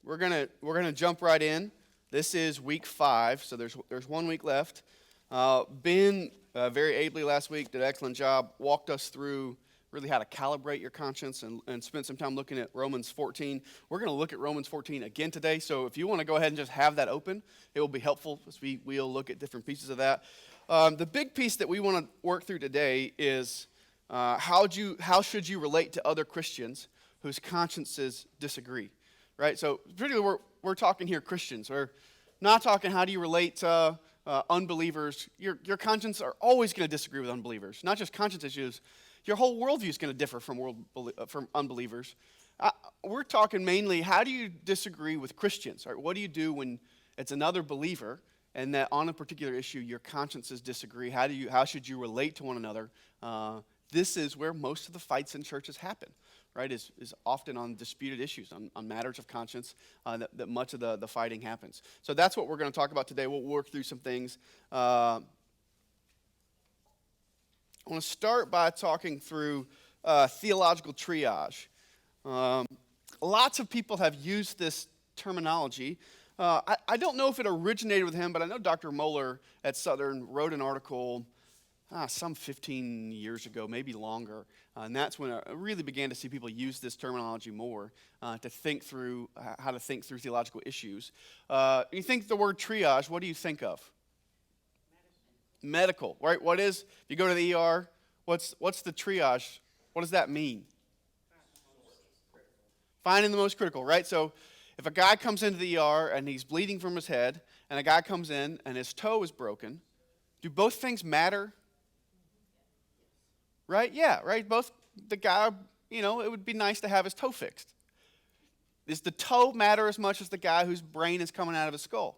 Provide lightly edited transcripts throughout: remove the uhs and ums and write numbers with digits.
we're gonna jump right in. This is week 5, so there's 1 week left. Ben very ably last week did an excellent job, walked us through really how to calibrate your conscience and spent some time looking at Romans 14. We're going to look at Romans 14 again today, so if you want to go ahead and just have that open, it will be helpful as we'll look at different pieces of that. The big piece that we want to work through today is how should you relate to other Christians whose consciences disagree, right? So particularly we're talking here Christians. We're not talking how do you relate to unbelievers. Your conscience are always going to disagree with unbelievers, not just conscience issues. Your whole worldview is going to differ from unbelievers. We're talking mainly, how do you disagree with Christians? Right? What do you do when it's another believer and that on a particular issue your consciences disagree? How should you relate to one another? This is where most of the fights in churches happen, right? Is often on disputed issues, on matters of conscience, that much of the fighting happens. So that's what we're going to talk about today. We'll work through some things. I want to start by talking through theological triage. Lots of people have used this terminology. I don't know if it originated with him, but I know Dr. Moeller at Southern wrote an article some 15 years ago, maybe longer, and that's when I really began to see people use this terminology more to think through how to think through theological issues. You think the word triage, what do you think of? Medical, right? What is, if you go to the ER, what's the triage? What does that mean? Finding the most critical, right? So if a guy comes into the ER and he's bleeding from his head, and a guy comes in and his toe is broken, do both things matter? Right? Yeah, right? Both the guy, it would be nice to have his toe fixed. Does the toe matter as much as the guy whose brain is coming out of his skull?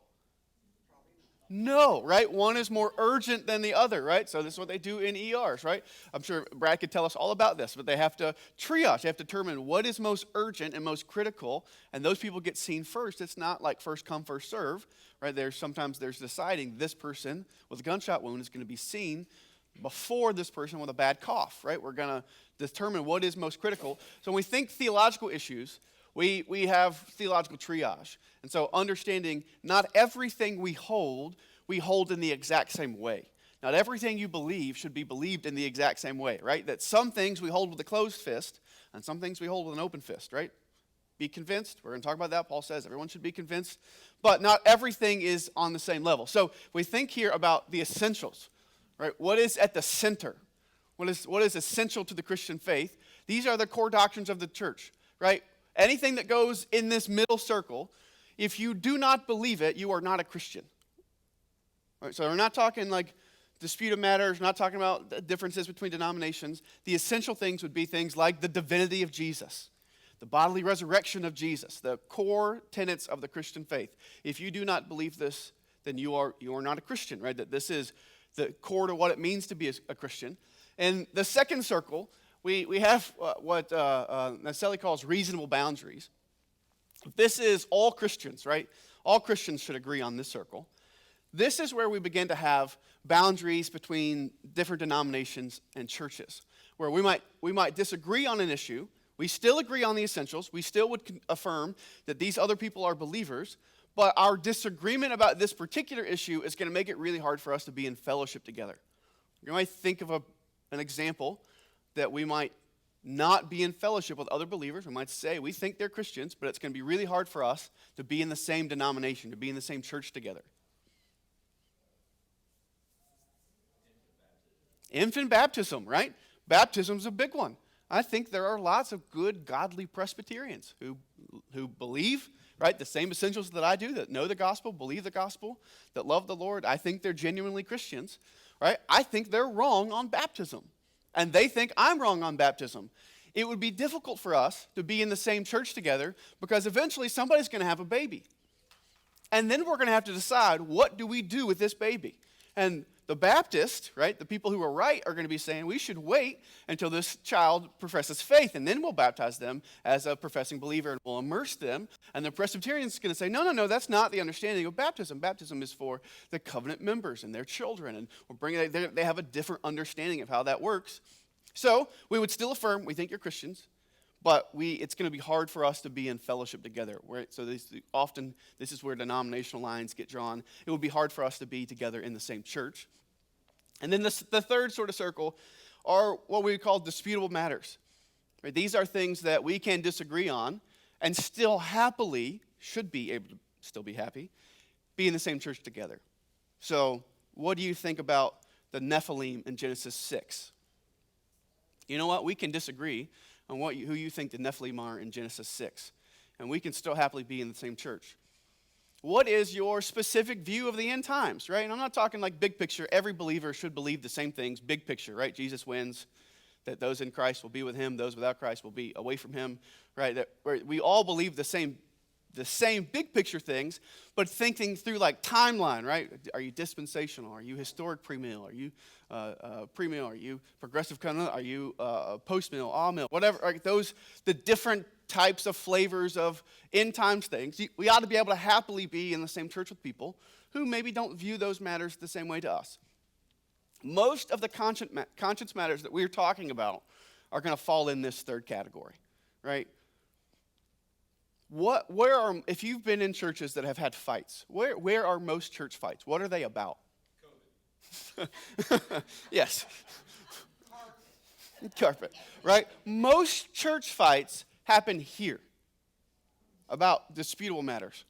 No, right? One is more urgent than the other, right? So this is what they do in ERs, right? I'm sure Brad could tell us all about this, but they have to triage. They have to determine what is most urgent and most critical, and those people get seen first. It's not like first come, first serve, right? Sometimes there's deciding this person with a gunshot wound is going to be seen before this person with a bad cough, right? We're going to determine what is most critical. So when we think theological issues, we have theological triage. And so understanding not everything we hold in the exact same way. Not everything you believe should be believed in the exact same way, right? That some things we hold with a closed fist and some things we hold with an open fist, right? Be convinced. We're going to talk about that. Paul says everyone should be convinced. But not everything is on the same level. So we think here about the essentials, right? What is at the center? What is essential to the Christian faith? These are the core doctrines of the church, right? Anything that goes in this middle circle, if you do not believe it, you are not a Christian. Right, so we're not talking like disputed matters, we're not talking about differences between denominations. The essential things would be things like the divinity of Jesus, the bodily resurrection of Jesus, the core tenets of the Christian faith. If you do not believe this, then you are not a Christian, right? That this is the core to what it means to be a Christian. And the second circle, we have what Naselli calls reasonable boundaries. This is all Christians, right? All Christians should agree on this circle. This is where we begin to have boundaries between different denominations and churches, where we might disagree on an issue. We still agree on the essentials. We still would affirm that these other people are believers, but our disagreement about this particular issue is going to make it really hard for us to be in fellowship together. You might think of an example that we might not be in fellowship with other believers. We might say we think they're Christians, but it's going to be really hard for us to be in the same denomination, to be in the same church together. Infant baptism, right? Baptism's a big one. I think there are lots of good, godly Presbyterians who believe, right, the same essentials that I do, that know the gospel, believe the gospel, that love the Lord. I think they're genuinely Christians, right? I think they're wrong on baptism. And they think I'm wrong on baptism. It would be difficult for us to be in the same church together because eventually somebody's going to have a baby. And then we're going to have to decide, what do we do with this baby? And the Baptists, right, the people who are right, are going to be saying we should wait until this child professes faith, and then we'll baptize them as a professing believer and we'll immerse them. And the Presbyterians are going to say, no, that's not the understanding of baptism. Baptism is for the covenant members and their children, and they have a different understanding of how that works. So we would still affirm we think you're Christians, but it's going to be hard for us to be in fellowship together. So often this is where denominational lines get drawn. It would be hard for us to be together in the same church. And then the third sort of circle are what we call disputable matters. Right? These are things that we can disagree on and still happily, should be able to still be happy, be in the same church together. So what do you think about the Nephilim in Genesis 6? You know what? We can disagree on who you think the Nephilim are in Genesis 6. And we can still happily be in the same church. What is your specific view of the end times, right? And I'm not talking like big picture. Every believer should believe the same things. Big picture, right? Jesus wins. That those in Christ will be with him. Those without Christ will be away from him, right? That we all believe the same big picture things, but thinking through like timeline, right? Are you dispensational? Are you historic premill? Are you premill? Are you progressive covenant? Are you post-mill, all-mill? Whatever, right? The different types of flavors of end times things. We ought to be able to happily be in the same church with people who maybe don't view those matters the same way to us. Most of the conscience matters that we're talking about are going to fall in this third category, right? If you've been in churches that have had fights, where are most church fights? What are they about? COVID. Yes. Carpet, right? Most church fights happen here about disputable matters.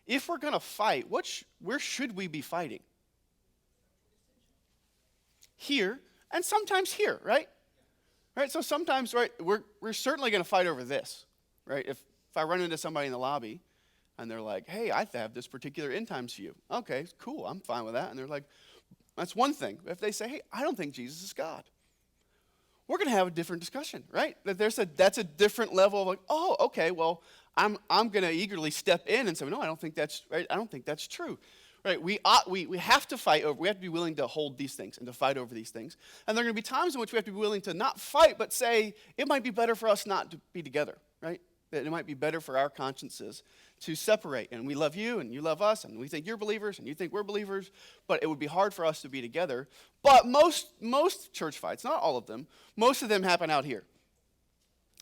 If we're going to fight, where should we be fighting? Here, and sometimes here, right? Right. So sometimes, right, we're certainly going to fight over this, right? If I run into somebody in the lobby and they're like, hey, I have this particular end times view. Okay, cool, I'm fine with that. And they're like, that's one thing. If they say, hey, I don't think Jesus is God, we're going to have a different discussion, right? That's a different level of like, oh, okay, well, I'm going to eagerly step in and say, no, I don't think that's right. I don't think that's true. Right, we have to fight over. We have to be willing to hold these things and to fight over these things. And there are going to be times in which we have to be willing to not fight, but say it might be better for us not to be together. Right, that it might be better for our consciences to separate. And we love you, and you love us, and we think you're believers, and you think we're believers. But it would be hard for us to be together. But most church fights, not all of them, most of them happen out here,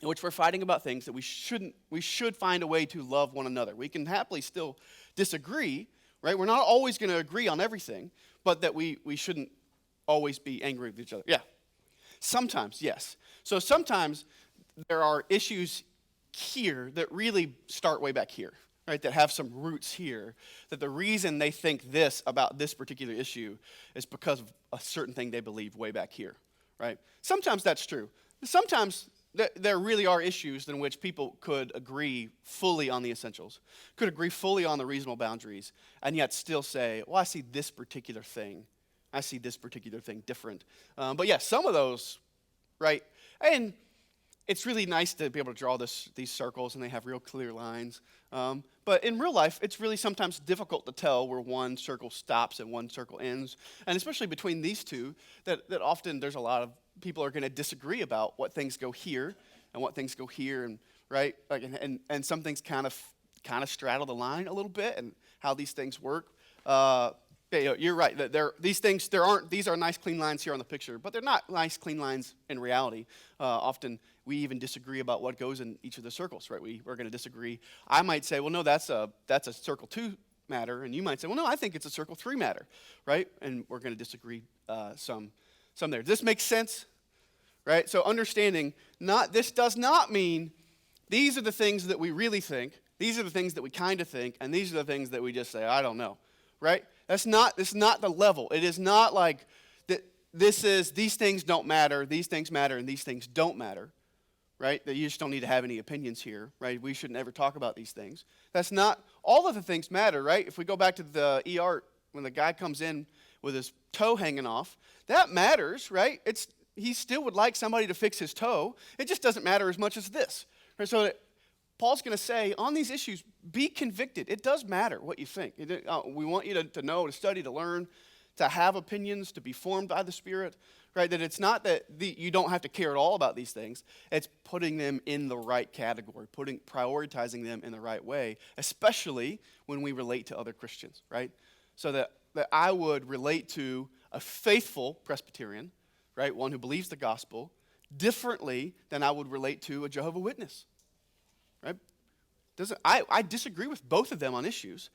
in which we're fighting about things that we should find a way to love one another. We can happily still disagree. Right? We're not always going to agree on everything, but that we shouldn't always be angry with each other. Yeah. Sometimes, yes. So sometimes there are issues here that really start way back here, right? That have some roots here, that the reason they think this about this particular issue is because of a certain thing they believe way back here, right? Sometimes that's true. Sometimes there really are issues in which people could agree fully on the essentials, could agree fully on the reasonable boundaries, and yet still say, well, I see this particular thing. I see this particular thing different. But yeah, some of those, right? And it's really nice to be able to draw these circles, and they have real clear lines. But in real life, it's really sometimes difficult to tell where one circle stops and one circle ends. And especially between these two, that often there's a lot of people are going to disagree about what things go here and what things go here, and right, like, and some things kind of straddle the line a little bit, and how these things work. You're right. These are nice clean lines here on the picture, but they're not nice clean lines in reality. Often we even disagree about what goes in each of the circles. Right? We're going to disagree. I might say, well, no, that's a circle 2 matter, and you might say, well, no, I think it's a circle 3 matter. Right? And we're going to disagree some there. Does this make sense? Right? So understanding, this does not mean these are the things that we really think, these are the things that we kind of think, and these are the things that we just say, I don't know. Right? This is not the level. It is not like that. These things don't matter, these things matter, and these things don't matter. Right? That you just don't need to have any opinions here. Right? We shouldn't ever talk about these things. That's not, all of the things matter, right? If we go back to the ER, when the guy comes in with his toe hanging off, that matters, right? He still would like somebody to fix his toe. It just doesn't matter as much as this. Right? So Paul's going to say, on these issues, be convicted. It does matter what you think. We want you to know, to study, to learn, to have opinions, to be formed by the Spirit. Right? That it's not that you don't have to care at all about these things. It's putting them in the right category, prioritizing them in the right way, especially when we relate to other Christians. Right? So that I would relate to a faithful Presbyterian, right, one who believes the gospel, differently than I would relate to a Jehovah's Witness, right? I disagree with both of them on issues,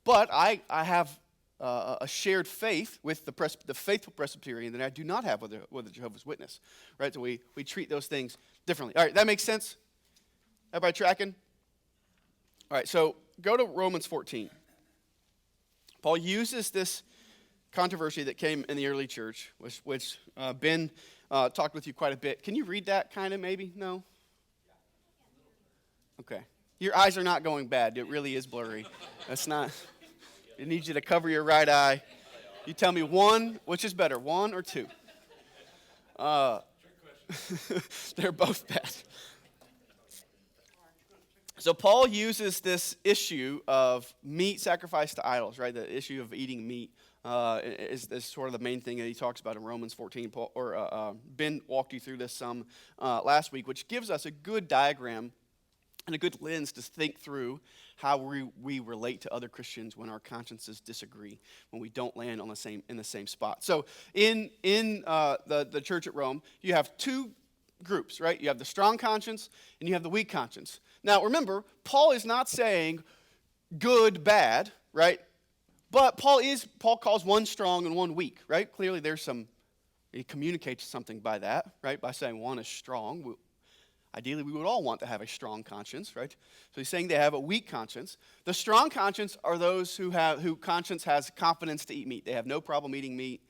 but I have a shared faith with the faithful Presbyterian that I do not have with a Jehovah's Witness, right? So we treat those things differently. All right, that makes sense? Everybody tracking? All right, so go to Romans 14. Paul uses this controversy that came in the early church, which Ben talked with you quite a bit. Can you read that kind of maybe? No? Okay. Your eyes are not going bad. It really is blurry. That's not... It needs you to cover your right eye. You tell me one, which is better, one or two? They're both bad. So Paul uses this issue of meat sacrificed to idols, right? The issue of eating meat is sort of the main thing that he talks about in Romans 14. Ben walked you through this some last week, which gives us a good diagram and a good lens to think through how we relate to other Christians when our consciences disagree, when we don't land in the same spot. So in the church at Rome, you have two groups, right? You have the strong conscience and you have the weak conscience. Now remember, Paul is not saying good, bad, right? But Paul calls one strong and one weak, right? Clearly he communicates something by that, right? By saying one is strong. Ideally, we would all want to have a strong conscience, right? So he's saying they have a weak conscience. The strong conscience are those who conscience has confidence to eat meat. They have no problem eating meat.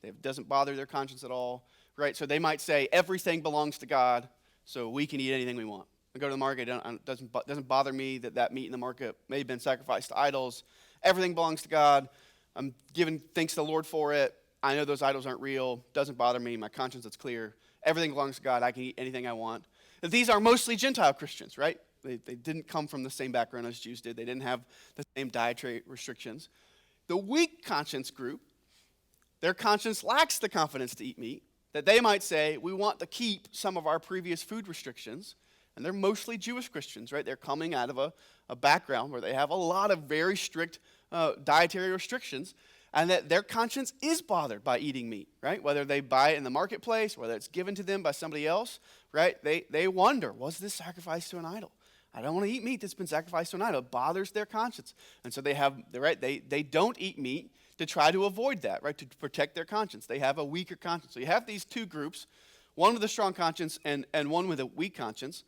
It doesn't bother their conscience at all, right? So they might say everything belongs to God, so we can eat anything we want. I go to the market, it doesn't bother me that meat in the market may have been sacrificed to idols. Everything belongs to God. I'm giving thanks to the Lord for it. I know those idols aren't real. Doesn't bother me. My conscience is clear. Everything belongs to God. I can eat anything I want. These are mostly Gentile Christians, right? They didn't come from the same background as Jews did. They didn't have the same dietary restrictions. The weak conscience group, their conscience lacks the confidence to eat meat, that they might say, we want to keep some of our previous food restrictions. And they're mostly Jewish Christians, right? They're coming out of a background where they have a lot of very strict dietary restrictions, and that their conscience is bothered by eating meat, right? Whether they buy it in the marketplace, whether it's given to them by somebody else, right? They wonder, was this sacrificed to an idol? I don't want to eat meat that's been sacrificed to an idol. It bothers their conscience. And so they don't eat meat to try to avoid that, right? To protect their conscience. They have a weaker conscience. So you have these two groups, one with a strong conscience and one with a weak conscience,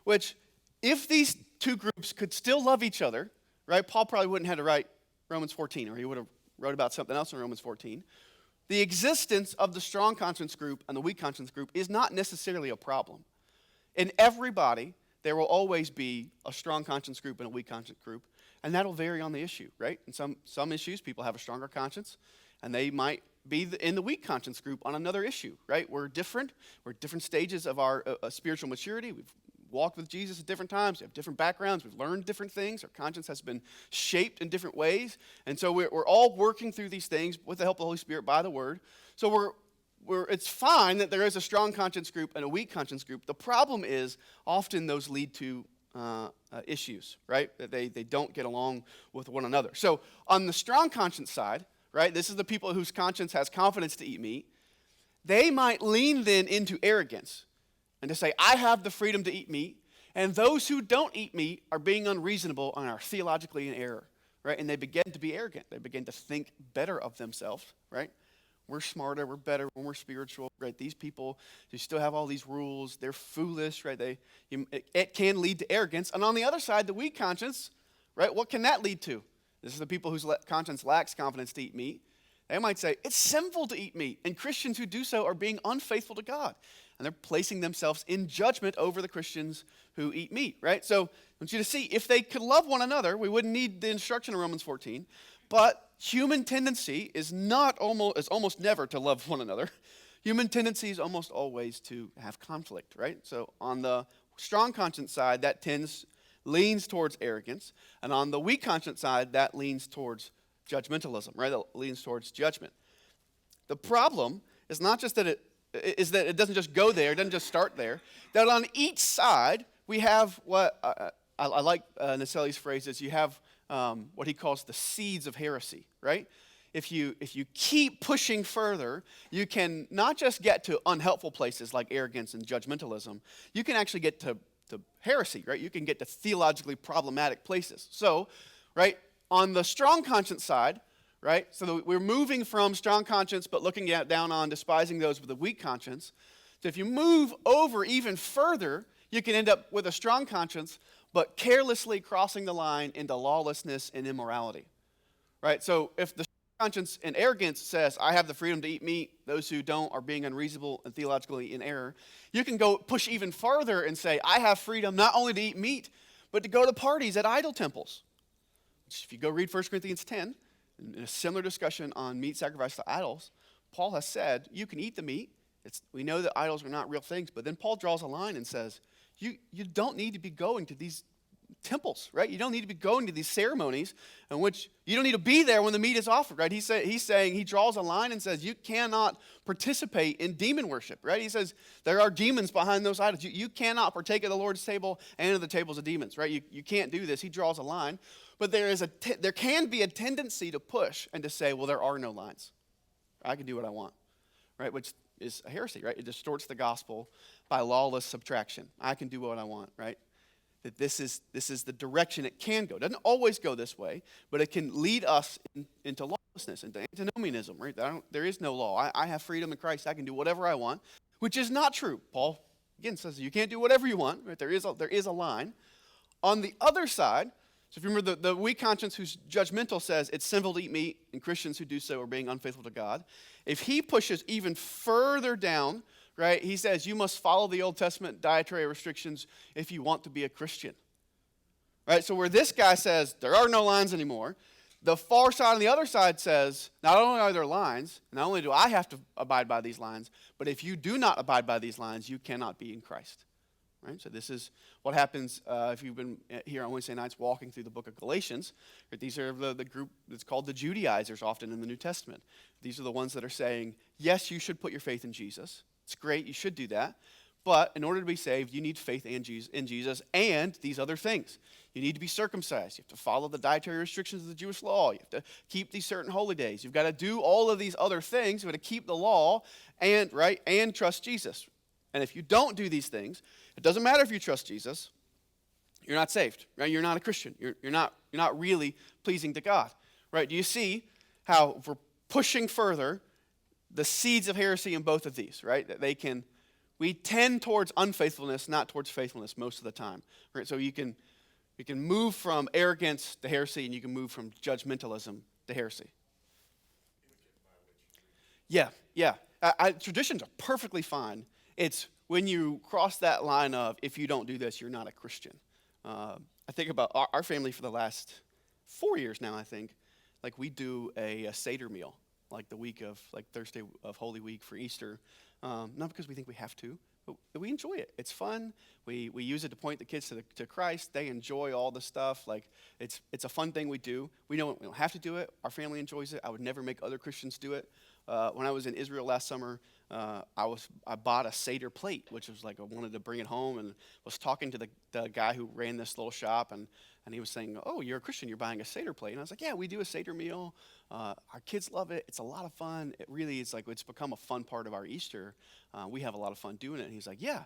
which if these two groups could still love each other, right? Paul probably wouldn't have to write Romans 14, or he would have wrote about something else in Romans 14. The existence of the strong conscience group and the weak conscience group is not necessarily a problem. In everybody, there will always be a strong conscience group and a weak conscience group, and that'll vary on the issue, right? In some issues, people have a stronger conscience, and they might be in the weak conscience group on another issue, right? We're different. We're at different stages of our spiritual maturity. We've walked with Jesus at different times. We have different backgrounds. We've learned different things. Our conscience has been shaped in different ways. And so we're all working through these things with the help of the Holy Spirit by the Word. So it's fine that there is a strong conscience group and a weak conscience group. The problem is often those lead to issues, right? That they don't get along with one another. So on the strong conscience side, right, this is the people whose conscience has confidence to eat meat. They might lean then into arrogance and to say, I have the freedom to eat meat, and those who don't eat meat are being unreasonable and are theologically in error, right? And they begin to be arrogant. They begin to think better of themselves, right? We're smarter, we're better, we're more spiritual, right? These people, they still have all these rules. They're foolish, right? It can lead to arrogance. And on the other side, the weak conscience, right? What can that lead to? This is the people whose conscience lacks confidence to eat meat. They might say, it's sinful to eat meat, and Christians who do so are being unfaithful to God. And they're placing themselves in judgment over the Christians who eat meat, right? So I want you to see, if they could love one another, we wouldn't need the instruction in Romans 14. But human tendency is almost never to love one another. Human tendency is almost always to have conflict, right? So on the strong conscience side, that leans towards arrogance. And on the weak conscience side, that leans towards judgmentalism, right? That leans towards judgment. The problem is not just that it doesn't just go there, it doesn't just start there. That on each side, we have what I like Naselli's phrase is you have what he calls the seeds of heresy, right? if you keep pushing further, you can not just get to unhelpful places like arrogance and judgmentalism, you can actually get to heresy, right? You can get to theologically problematic places. So, right, on the strong conscience side, right, so we're moving from strong conscience but looking down on despising those with a weak conscience. So if you move over even further, you can end up with a strong conscience but carelessly crossing the line into lawlessness and immorality, right? So if the conscience and arrogance says, I have the freedom to eat meat, those who don't are being unreasonable and theologically in error, you can go push even farther and say, I have freedom not only to eat meat, but to go to parties at idol temples. Which, if you go read 1 Corinthians 10, in a similar discussion on meat sacrificed to idols, Paul has said, you can eat the meat. We know that idols are not real things, but then Paul draws a line and says, you don't need to be going to these temples, right? You don't need to be going to these ceremonies in which you don't need to be there when the meat is offered, right? He's saying, he draws a line and says, you cannot participate in demon worship, right? He says, there are demons behind those idols. You cannot partake of the Lord's table and of the tables of demons, right? You can't do this. He draws a line. But there can be a tendency to push and to say, well, there are no lines. I can do what I want, right? Which is a heresy, right? It distorts the gospel by lawless subtraction. I can do what I want, right? That this is the direction it can go. It doesn't always go this way, but it can lead us into lawlessness, into antinomianism, right? There is no law. I have freedom in Christ. I can do whatever I want, which is not true. Paul, again, says you can't do whatever you want, right? There is a line. On the other side, so if you remember the weak conscience who's judgmental says it's sinful to eat meat, and Christians who do so are being unfaithful to God. If he pushes even further down, right, he says you must follow the Old Testament dietary restrictions if you want to be a Christian. Right, so where this guy says there are no lines anymore, the far side on the other side says not only are there lines, not only do I have to abide by these lines, but if you do not abide by these lines, you cannot be in Christ. Right? So this is what happens if you've been here on Wednesday nights walking through the book of Galatians. Right? These are the group that's called the Judaizers often in the New Testament. These are the ones that are saying, yes, you should put your faith in Jesus. It's great, you should do that. But in order to be saved, you need faith in Jesus and these other things. You need to be circumcised. You have to follow the dietary restrictions of the Jewish law. You have to keep these certain holy days. You've got to do all of these other things. You've got to keep the law and trust Jesus. And if you don't do these things, it doesn't matter if you trust Jesus, you're not saved, right? You're not a Christian. You're not really pleasing to God, right? Do you see how if we're pushing further the seeds of heresy in both of these, right? That we tend towards unfaithfulness, not towards faithfulness most of the time, right? So you can move from arrogance to heresy, and you can move from judgmentalism to heresy. Yeah. Traditions are perfectly fine. It's when you cross that line of, if you don't do this, you're not a Christian. I think about our family for the last 4 years now, I think. Like, we do a Seder meal, like the week of, like Thursday of Holy Week for Easter. Not because we think we have to, but we enjoy it. It's fun. We use it to point the kids to Christ. They enjoy all the stuff. Like, it's a fun thing we do. We know we don't have to do it. Our family enjoys it. I would never make other Christians do it. When I was in Israel last summer, I bought a Seder plate, which was like I wanted to bring it home, and was talking to the guy who ran this little shop, and he was saying, "Oh, you're a Christian, you're buying a Seder plate." And I was like, "Yeah, we do a Seder meal. Our kids love it. It's a lot of fun. It really is like it's become a fun part of our Easter. We have a lot of fun doing it." And he's like, "Yeah,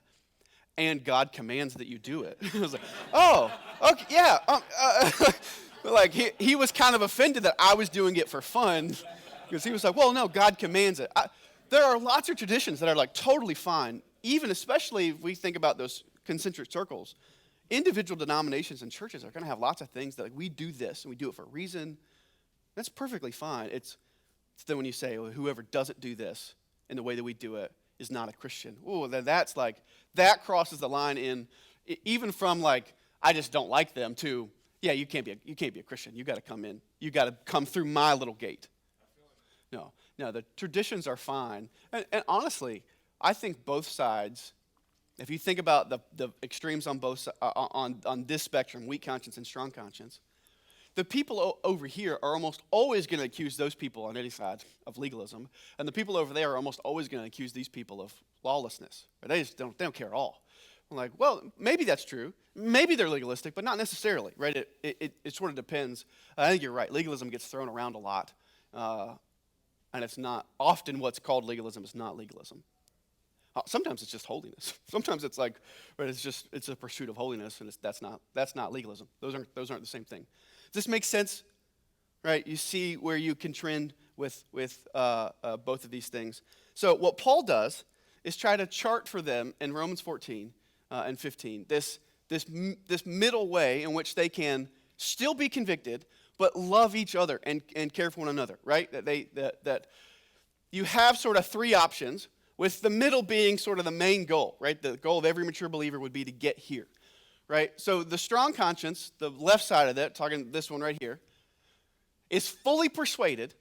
and God commands that you do it." I was like, "Oh, okay, yeah." Like he was kind of offended that I was doing it for fun. Because he was like, well, no, God commands it. There are lots of traditions that are like totally fine, even especially if we think about those concentric circles. Individual denominations and churches are going to have lots of things that like, we do this and we do it for a reason. That's perfectly fine. It's then when you say, well, whoever doesn't do this in the way that we do it is not a Christian. Oh, that's like, that crosses the line in, even from like, I just don't like them to, yeah, you can't be a Christian. You got to come in. You got to come through my little gate. No, the traditions are fine. And honestly, I think both sides, if you think about the extremes on both on this spectrum, weak conscience and strong conscience, the people over here are almost always going to accuse those people on any side of legalism, and the people over there are almost always going to accuse these people of lawlessness. They just don't care at all. I'm like, well, maybe that's true. Maybe they're legalistic, but not necessarily, right? It sort of depends. I think you're right. Legalism gets thrown around a lot. And it's not often what's called legalism is not legalism. Sometimes it's just holiness. Sometimes it's like, but it's a pursuit of holiness, and that's not legalism. Those aren't the same thing. Does this make sense? Right? You see where you can trend with both of these things. So what Paul does is try to chart for them in Romans 14 and 15 this middle way in which they can still be convicted, but love each other and care for one another. Right? That you have sort of three options, with the middle being sort of the main goal. Right? The goal of every mature believer would be to get here. Right? So the strong conscience, the left side of that, talking this one right here, is fully persuaded,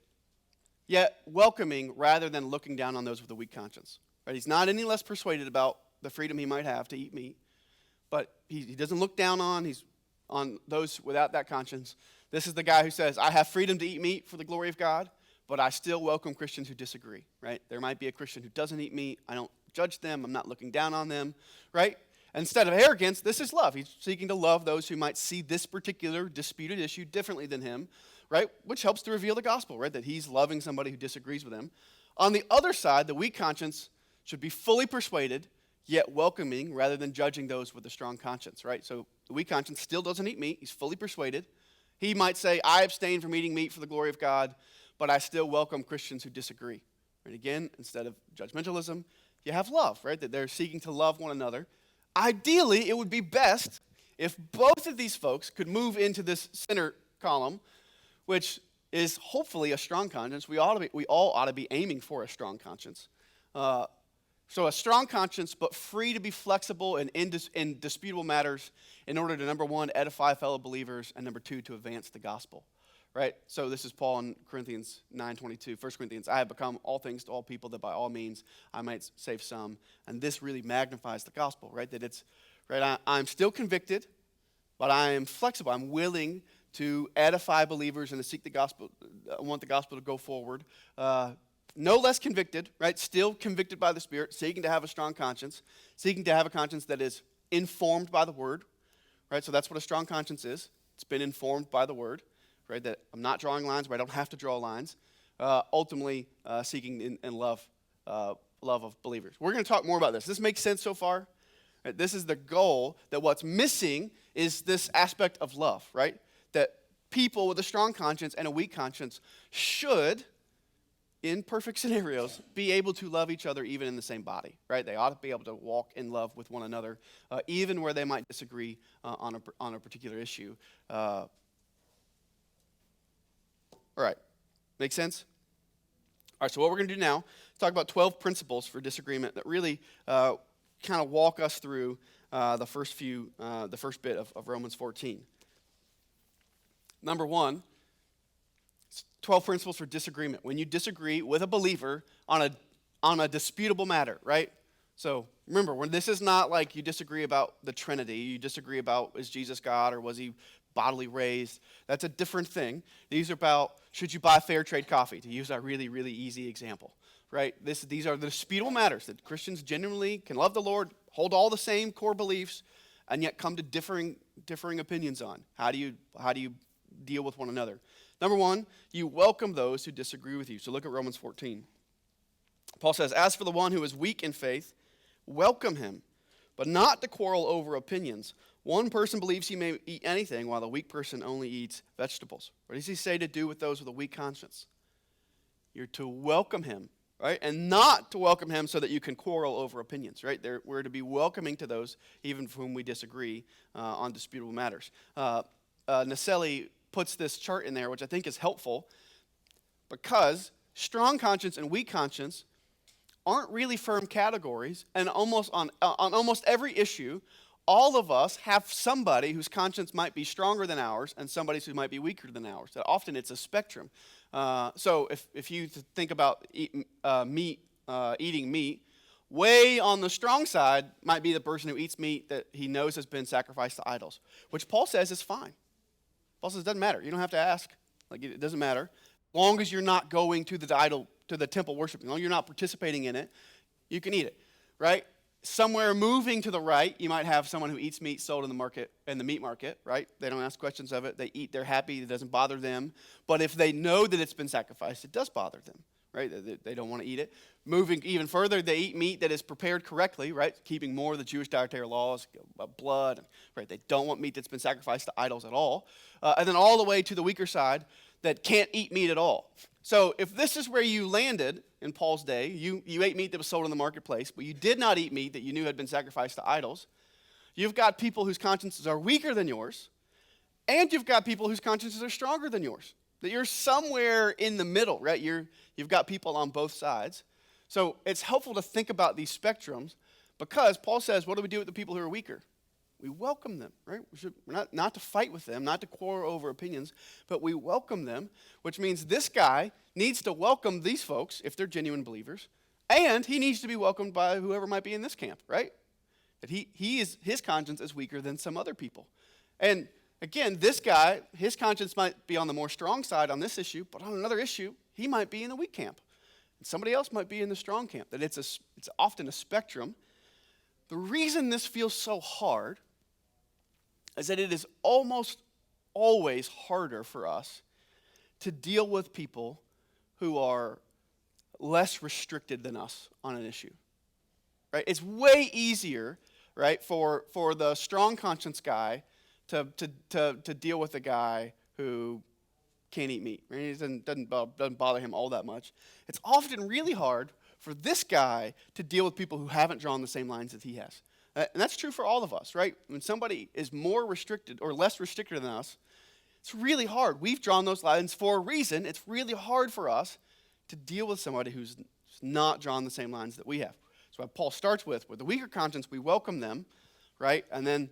yet welcoming rather than looking down on those with a weak conscience. Right? He's not any less persuaded about the freedom he might have to eat meat, but he doesn't look down on those without that conscience. This is the guy who says, I have freedom to eat meat for the glory of God, but I still welcome Christians who disagree. Right? There might be a Christian who doesn't eat meat. I don't judge them. I'm not looking down on them. Right? Instead of arrogance, this is love. He's seeking to love those who might see this particular disputed issue differently than him, right? Which helps to reveal the gospel, right? That he's loving somebody who disagrees with him. On the other side, the weak conscience should be fully persuaded, yet welcoming rather than judging those with a strong conscience, right? So the weak conscience still doesn't eat meat. He's fully persuaded. He might say, I abstain from eating meat for the glory of God, but I still welcome Christians who disagree. And again, instead of judgmentalism, you have love, right? That they're seeking to love one another. Ideally, it would be best if both of these folks could move into this center column, which is hopefully a strong conscience. We all ought to be aiming for a strong conscience. So a strong conscience, but free to be flexible in indisputable matters in order to, number one, edify fellow believers, and number two, to advance the gospel. Right? So this is Paul in Corinthians 9:22, 1 Corinthians, I have become all things to all people that by all means I might save some. And this really magnifies the gospel, right? That it's, right, I'm still convicted, but I am flexible. I'm willing to edify believers and to seek the gospel, I want the gospel to go forward. No less convicted, right? Still convicted by the Spirit, seeking to have a strong conscience, seeking to have a conscience that is informed by the Word, right? So that's what a strong conscience is. It's been informed by the Word. Right, that I'm not drawing lines where I don't have to draw lines, ultimately seeking in love of believers. We're going to talk more about this. Does this make sense so far? Right, this is the goal, that what's missing is this aspect of love, right? That people with a strong conscience and a weak conscience should, in perfect scenarios, be able to love each other even in the same body, right? They ought to be able to walk in love with one another, even where they might disagree on a particular issue. All right, make sense? All right, so what we're going to do now is talk about 12 principles for disagreement that really kind of walk us through the first bit of Romans 14. Number one, 12 principles for disagreement. When you disagree with a believer on a disputable matter, right? So remember, when this is not like you disagree about the Trinity, you disagree about, is Jesus God or was he bodily raised? That's a different thing. These are about, should you buy fair trade coffee, to use a really, really easy example, right? These are the disputable matters that Christians genuinely can love the Lord, hold all the same core beliefs, and yet come to differing opinions on. How do you deal with one another? Number one, you welcome those who disagree with you. So look at Romans 14. Paul says, as for the one who is weak in faith, welcome him, but not to quarrel over opinions. One person believes he may eat anything, while the weak person only eats vegetables. What does he say to do with those with a weak conscience? You're to welcome him, right? And not to welcome him so that you can quarrel over opinions, right? We're to be welcoming to those, even with whom we disagree on disputable matters. Naselli puts this chart in there, which I think is helpful, because strong conscience and weak conscience aren't really firm categories, and on almost every issue, all of us have somebody whose conscience might be stronger than ours and somebody who might be weaker than ours. That often it's a spectrum. So if you think about eating meat, way on the strong side might be the person who eats meat that he knows has been sacrificed to idols, which Paul says is fine. Paul says it doesn't matter. You don't have to ask. Like, it doesn't matter. As long as you're not going to the temple worship, as long as you're not participating in it, you can eat it, right? Somewhere moving to the right, you might have someone who eats meat sold in the meat market, right? They don't ask questions of it. They eat, they're happy, it doesn't bother them. But if they know that it's been sacrificed, it does bother them, right? They don't want to eat it. Moving even further, they eat meat that is prepared correctly, right? Keeping more of the Jewish dietary laws, blood, right? They don't want meat that's been sacrificed to idols at all. And then all the way to the weaker side that can't eat meat at all. So if this is where you landed in Paul's day, you ate meat that was sold in the marketplace, but you did not eat meat that you knew had been sacrificed to idols. You've got people whose consciences are weaker than yours, and you've got people whose consciences are stronger than yours. That you're somewhere in the middle, right? You've got people on both sides. So it's helpful to think about these spectrums because Paul says, what do we do with the people who are weaker? We welcome them, right? We're not to fight with them, not to quarrel over opinions, but we welcome them, which means this guy needs to welcome these folks if they're genuine believers, and he needs to be welcomed by whoever might be in this camp, right? That his conscience is weaker than some other people. And again, this guy, his conscience might be on the more strong side on this issue, but on another issue, he might be in the weak camp. And somebody else might be in the strong camp. That it's often a spectrum. The reason this feels so hard is that it is almost always harder for us to deal with people who are less restricted than us on an issue. Right? It's way easier, right, for the strong conscience guy to deal with a guy who can't eat meat. Right? It doesn't bother him all that much. It's often really hard for this guy to deal with people who haven't drawn the same lines that he has. And that's true for all of us, right? When somebody is more restricted or less restricted than us, it's really hard. We've drawn those lines for a reason. It's really hard for us to deal with somebody who's not drawn the same lines that we have. So what Paul starts with the weaker conscience, we welcome them, right? And then,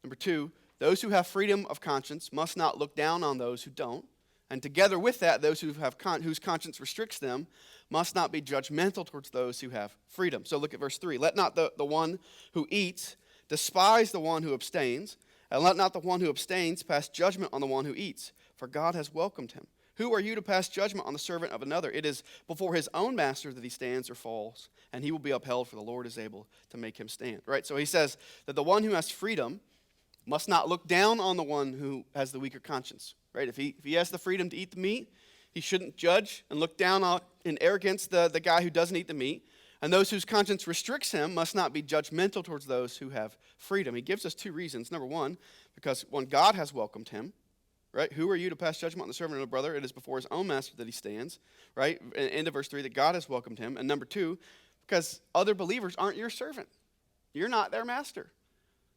number 2, those who have freedom of conscience must not look down on those who don't. And together with that, those whose conscience restricts them must not be judgmental towards those who have freedom. So look at verse 3. Let not the one who eats despise the one who abstains, and let not the one who abstains pass judgment on the one who eats, for God has welcomed him. Who are you to pass judgment on the servant of another? It is before his own master that he stands or falls, and he will be upheld, for the Lord is able to make him stand. Right? So he says that the one who has freedom must not look down on the one who has the weaker conscience. Right? If he has the freedom to eat the meat, he shouldn't judge and look down on in arrogance the guy who doesn't eat the meat. And those whose conscience restricts him must not be judgmental towards those who have freedom. He gives us 2 reasons. Number 1, because when God has welcomed him, right? Who are you to pass judgment on the servant of a brother? It is before his own master that he stands, right? End of verse 3, that God has welcomed him. And number 2, because other believers aren't your servant. You're not their master.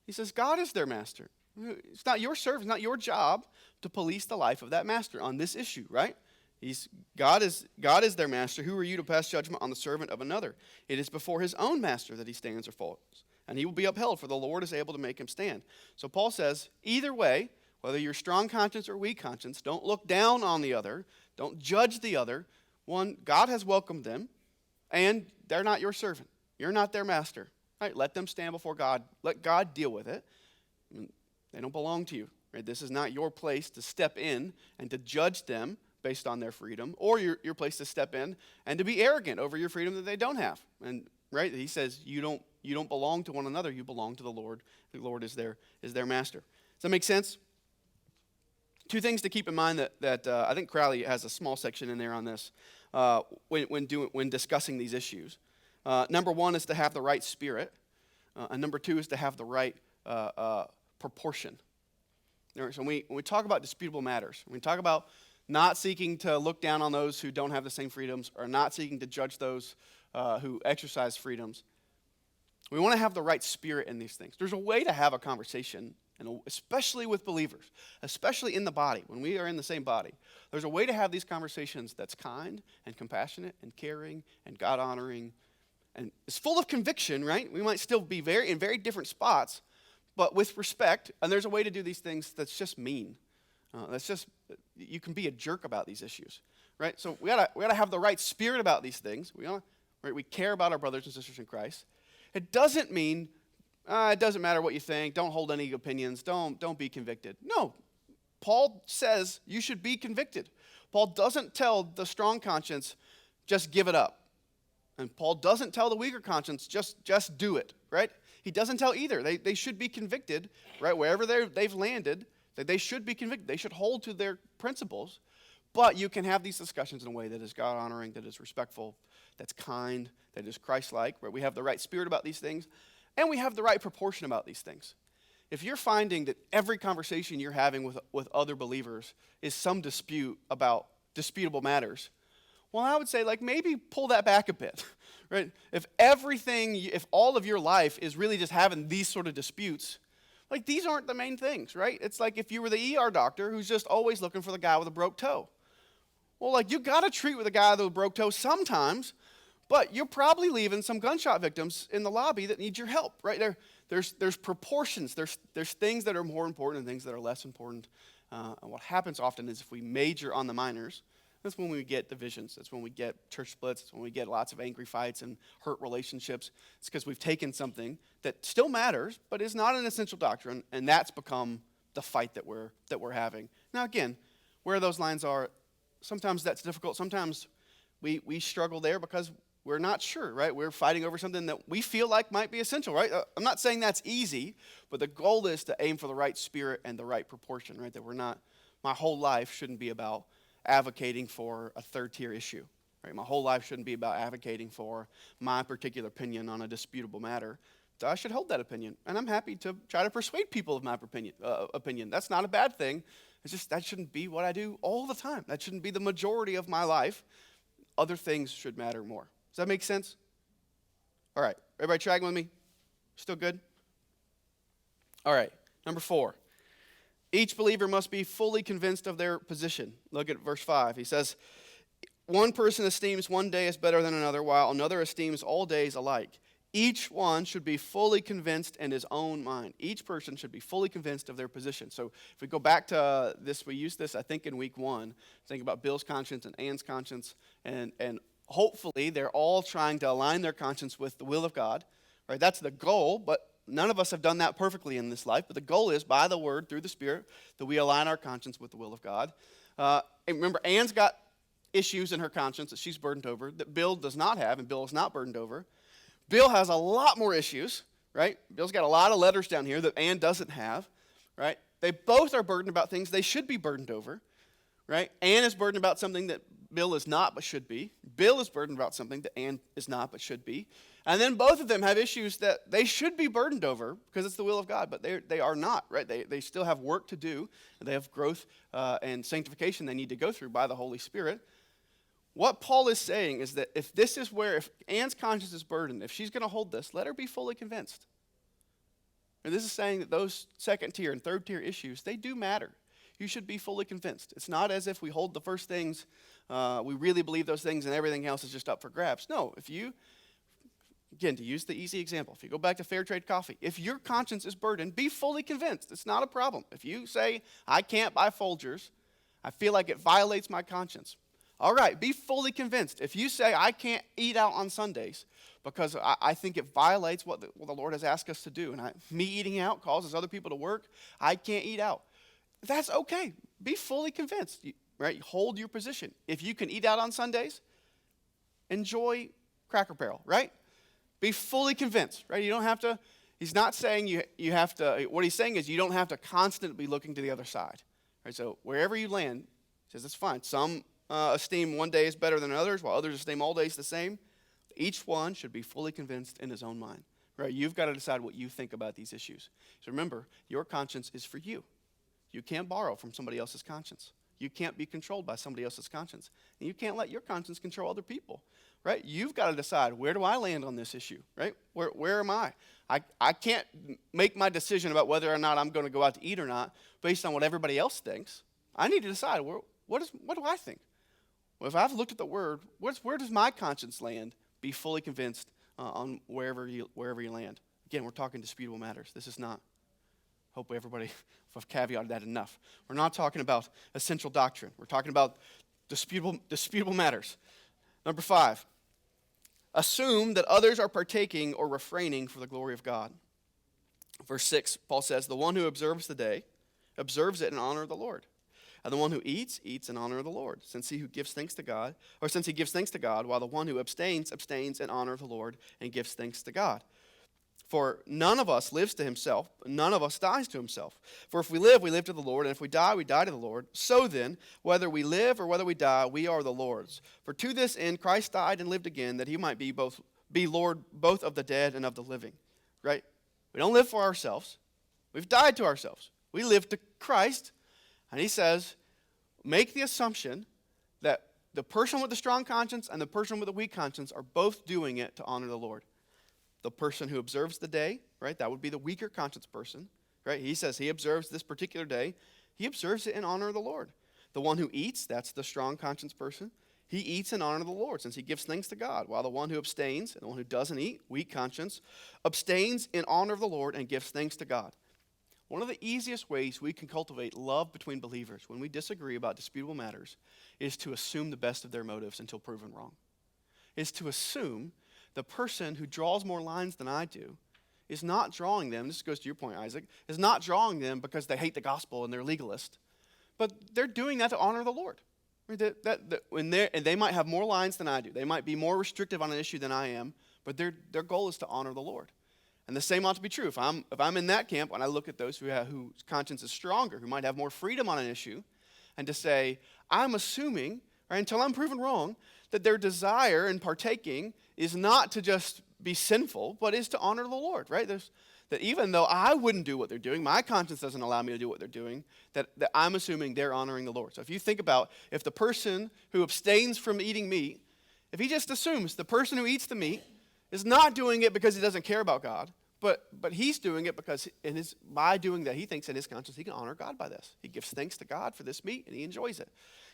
He says God is their master. It's not your servant, it's not your job to police the life of that master on this issue, right? God is their master. Who are you to pass judgment on the servant of another? It is before his own master that he stands or falls, and he will be upheld, for the Lord is able to make him stand. So Paul says, either way, whether you're strong conscience or weak conscience, don't look down on the other, don't judge the other. One, God has welcomed them, and they're not your servant. You're not their master. Right? Let them stand before God. Let God deal with it. They don't belong to you. Right? This is not your place to step in and to judge them based on their freedom, or your place to step in and to be arrogant over your freedom that they don't have. And right, he says you don't belong to one another. You belong to the Lord. The Lord is their master. Does that make sense? 2 things to keep in mind that I think Crowley has a small section in there on this when discussing these issues. Number 1 is to have the right spirit, and number 2 is to have the right proportion. So when we talk about disputable matters, when we talk about not seeking to look down on those who don't have the same freedoms, or not seeking to judge those who exercise freedoms, we want to have the right spirit in these things. There's a way to have a conversation, and especially with believers, especially in the body, when we are in the same body. There's a way to have these conversations that's kind and compassionate and caring and God-honoring, and it's full of conviction, right? We might still be in very different spots, but with respect. And there's a way to do these things that's just mean. You can be a jerk about these issues, right? So we gotta have the right spirit about these things. We care about our brothers and sisters in Christ. It doesn't mean it doesn't matter what you think. Don't hold any opinions. Don't be convicted. No, Paul says you should be convicted. Paul doesn't tell the strong conscience just give it up. And Paul doesn't tell the weaker conscience, just do it, right? He doesn't tell either. They should be convicted, right? Wherever they've landed, that they should be convicted. They should hold to their principles. But you can have these discussions in a way that is God-honoring, that is respectful, that's kind, that is Christ-like, where we have the right spirit about these things, and we have the right proportion about these things. If you're finding that every conversation you're having with other believers is some dispute about disputable matters, well, I would say, like, maybe pull that back a bit, right? If all of your life is really just having these sort of disputes, like, these aren't the main things, right? It's like if you were the ER doctor who's just always looking for the guy with a broke toe. Well, like, you got to treat with a guy with a broke toe sometimes, but you're probably leaving some gunshot victims in the lobby that need your help, right? There's proportions. There's things that are more important and things that are less important. And what happens often is if we major on the minors, that's when we get divisions. That's when we get church splits. That's when we get lots of angry fights and hurt relationships. It's because we've taken something that still matters, but is not an essential doctrine, and that's become the fight that we're having. Now, again, where those lines are, sometimes that's difficult. Sometimes we struggle there because we're not sure, right? We're fighting over something that we feel like might be essential, right? I'm not saying that's easy, but the goal is to aim for the right spirit and the right proportion, right? That my whole life shouldn't be about advocating for a third-tier issue, right? My whole life shouldn't be about advocating for my particular opinion on a disputable matter. So I should hold that opinion, and I'm happy to try to persuade people of my opinion. That's not a bad thing. It's just that shouldn't be what I do all the time. That shouldn't be the majority of my life. Other things should matter more. Does that make sense? All right, everybody tracking with me? Still good? All right, number 4. Each believer must be fully convinced of their position. Look at verse 5. He says, one person esteems one day as better than another, while another esteems all days alike. Each one should be fully convinced in his own mind. Each person should be fully convinced of their position. So if we go back to this, we used this, I think, in week 1. Think about Bill's conscience and Ann's conscience, and hopefully they're all trying to align their conscience with the will of God. Right? That's the goal, but none of us have done that perfectly in this life, but the goal is, by the Word, through the Spirit, that we align our conscience with the will of God. And remember, Ann's got issues in her conscience that she's burdened over that Bill does not have, and Bill is not burdened over. Bill has a lot more issues, right? Bill's got a lot of letters down here that Ann doesn't have, right? They both are burdened about things they should be burdened over, right? Ann is burdened about something that Bill is not but should be. Bill is burdened about something that Ann is not but should be. And then both of them have issues that they should be burdened over because it's the will of God, but they are not, right? They still have work to do, and they have growth and sanctification they need to go through by the Holy Spirit. What Paul is saying is that if Ann's conscience is burdened, if she's going to hold this, let her be fully convinced. And this is saying that those second-tier and third-tier issues, they do matter. You should be fully convinced. It's not as if we hold the first things, we really believe those things, and everything else is just up for grabs. No, again, to use the easy example, if you go back to Fair Trade Coffee, if your conscience is burdened, be fully convinced. It's not a problem. If you say, I can't buy Folgers, I feel like it violates my conscience. All right, be fully convinced. If you say, I can't eat out on Sundays because I think it violates what the Lord has asked us to do, and me eating out causes other people to work, I can't eat out. That's okay. Be fully convinced, right? Hold your position. If you can eat out on Sundays, enjoy Cracker Barrel, right? Be fully convinced, right? You don't have to, he's not saying you have to, what he's saying is you don't have to constantly be looking to the other side, right? So wherever you land, he says that's fine. Some esteem one day is better than others, while others esteem all days the same. Each one should be fully convinced in his own mind, right? You've got to decide what you think about these issues. So remember, your conscience is for you. You can't borrow from somebody else's conscience. You can't be controlled by somebody else's conscience. And you can't let your conscience control other people, right? You've got to decide, where do I land on this issue, right? Where am I? I can't make my decision about whether or not I'm going to go out to eat or not based on what everybody else thinks. I need to decide, what do I think? Well, if I've looked at the Word, where does my conscience land? Be fully convinced on wherever you land. Again, we're talking disputable matters. This is not, hope everybody, if I've caveated that enough. We're not talking about essential doctrine. We're talking about disputable matters. Number 5, assume that others are partaking or refraining for the glory of God. Verse 6, Paul says, the one who observes the day observes it in honor of the Lord. And the one who eats in honor of the Lord, since he gives thanks to God, while the one who abstains in honor of the Lord and gives thanks to God. For none of us lives to himself, none of us dies to himself. For if we live to the Lord, and if we die to the Lord. So then, whether we live or whether we die, we are the Lord's. For to this end Christ died and lived again, that he might be Lord both of the dead and of the living. Right? We don't live for ourselves. We've died to ourselves. We live to Christ. And he says, make the assumption that the person with the strong conscience and the person with the weak conscience are both doing it to honor the Lord. The person who observes the day, right, that would be the weaker conscience person, right? He says he observes this particular day. He observes it in honor of the Lord. The one who eats, that's the strong conscience person. He eats in honor of the Lord, since he gives thanks to God. While the one who abstains and the one who doesn't eat, weak conscience, abstains in honor of the Lord and gives thanks to God. One of the easiest ways we can cultivate love between believers when we disagree about disputable matters is to assume the best of their motives until proven wrong. Is to assume the person who draws more lines than I do is not drawing them, this goes to your point, Isaac, is not drawing them because they hate the gospel and they're legalist, but they're doing that to honor the Lord. And they might have more lines than I do. They might be more restrictive on an issue than I am, but their goal is to honor the Lord. And the same ought to be true. If I'm in that camp and I look at those whose conscience is stronger, who might have more freedom on an issue, and to say, I'm assuming, right, until I'm proven wrong, that their desire in partaking is not to just be sinful, but is to honor the Lord, right? That even though I wouldn't do what they're doing, my conscience doesn't allow me to do what they're doing, that I'm assuming they're honoring the Lord. So if you think about if the person who abstains from eating meat, if he just assumes the person who eats the meat is not doing it because he doesn't care about God, but he's doing it because by doing that, he thinks in his conscience he can honor God by this. He gives thanks to God for this meat, and he enjoys it.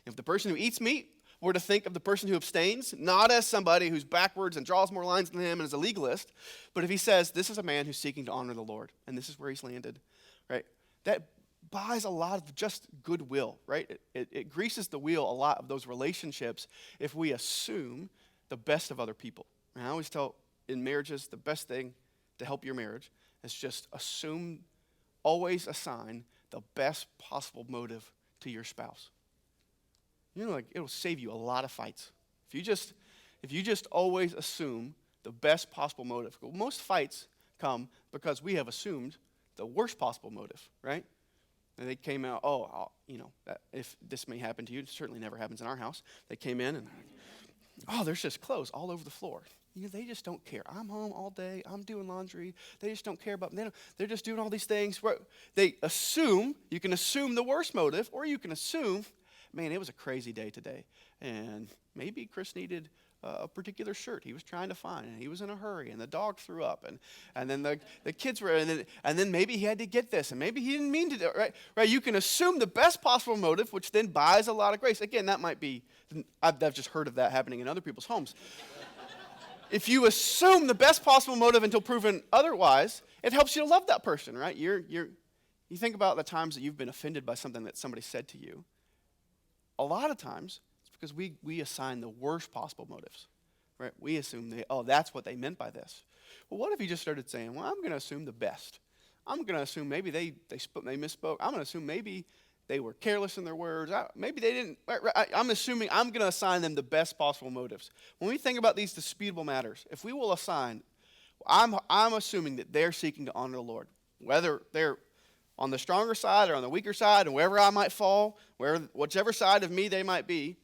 If the person who eats meat were to think of the person who abstains not as somebody who's backwards and draws more lines than him and is a legalist, but if he says, this is a man who's seeking to honor the Lord, and this is where he's landed, right? That buys a lot of just goodwill, right? It greases the wheel a lot of those relationships if we assume the best of other people. And I always tell in marriages, the best thing to help your marriage is just always assign the best possible motive to your spouse. You know, like it'll save you a lot of fights. If you just always assume the best possible motive. Well, most fights come because we have assumed the worst possible motive, right? And they came out, if this may happen to you, it certainly never happens in our house. They came in and, there's just clothes all over the floor. They just don't care. I'm home all day. I'm doing laundry. They just don't care about me. They're just doing all these things. They assume, you can assume the worst motive, or you can assume, man, it was a crazy day today. And maybe Chris needed a particular shirt he was trying to find, and he was in a hurry, and the dog threw up, and then the kids were, and then maybe he had to get this, and maybe he didn't mean to do it, right? You can assume the best possible motive, which then buys a lot of grace. Again, that might be, I've just heard of that happening in other people's homes. If you assume the best possible motive until proven otherwise, it helps you to love that person, right? You think about the times that you've been offended by something that somebody said to you. A lot of times, it's because we assign the worst possible motives, right? We assume that's what they meant by this. Well, what if you just started saying, well, I'm going to assume the best. I'm going to assume maybe they misspoke. I'm going to assume maybe they were careless in their words. Maybe they didn't. I'm assuming I'm going to assign them the best possible motives. When we think about these disputable matters, if we will assign, I'm assuming that they're seeking to honor the Lord, whether they're on the stronger side or on the weaker side, and wherever I might fall, whichever side of me they might be,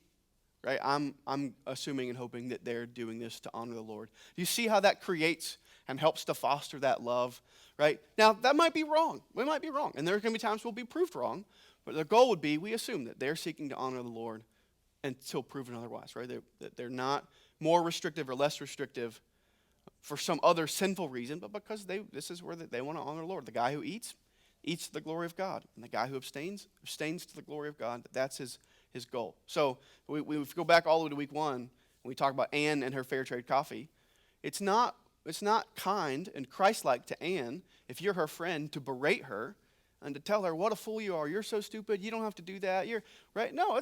right? I'm assuming and hoping that they're doing this to honor the Lord. Do you see how that creates and helps to foster that love, right? Now, that might be wrong. We might be wrong, and there are going to be times we'll be proved wrong. But the goal would be, we assume that they're seeking to honor the Lord until proven otherwise, right? That they're not more restrictive or less restrictive for some other sinful reason, but because this is where they want to honor the Lord. The guy who eats to the glory of God. And the guy who abstains to the glory of God. That's his goal. So we go back all the way to week 1, when we talk about Anne and her fair trade coffee. It's not kind and Christ-like to Anne, if you're her friend, to berate her and to tell her what a fool you are. You're so stupid. You don't have to do that. No,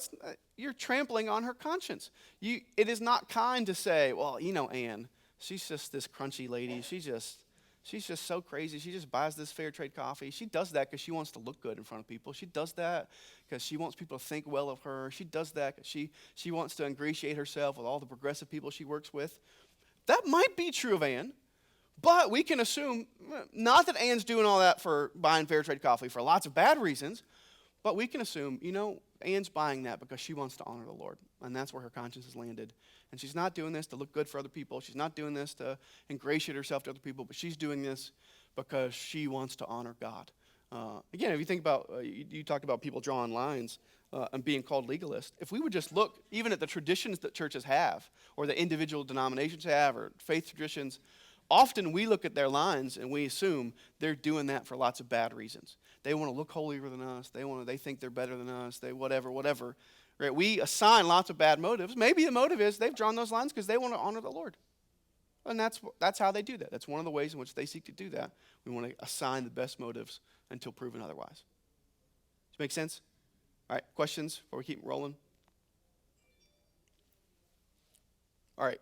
you're trampling on her conscience. It is not kind to say, well, Anne, she's just this crunchy lady. She's She's just so crazy. She just buys this fair trade coffee. She does that because she wants to look good in front of people. She does that because she wants people to think well of her. She does that because she wants to ingratiate herself with all the progressive people she works with. That might be true of Anne, but we can assume, not that Anne's doing all that for buying fair trade coffee for lots of bad reasons, but we can assume, Anne's buying that because she wants to honor the Lord, and that's where her conscience has landed. And she's not doing this to look good for other people. She's not doing this to ingratiate herself to other people, but she's doing this because she wants to honor God. Again, if you think about, you talked about people drawing lines and being called legalists. If we would just look even at the traditions that churches have, or the individual denominations have, or faith traditions, often we look at their lines and we assume they're doing that for lots of bad reasons. They want to look holier than us. They think they're better than us. They whatever. Right? We assign lots of bad motives. Maybe the motive is they've drawn those lines because they want to honor the Lord. And that's how they do that. That's one of the ways in which they seek to do that. We want to assign the best motives until proven otherwise. Does it make sense? All right, questions before we keep rolling? All right.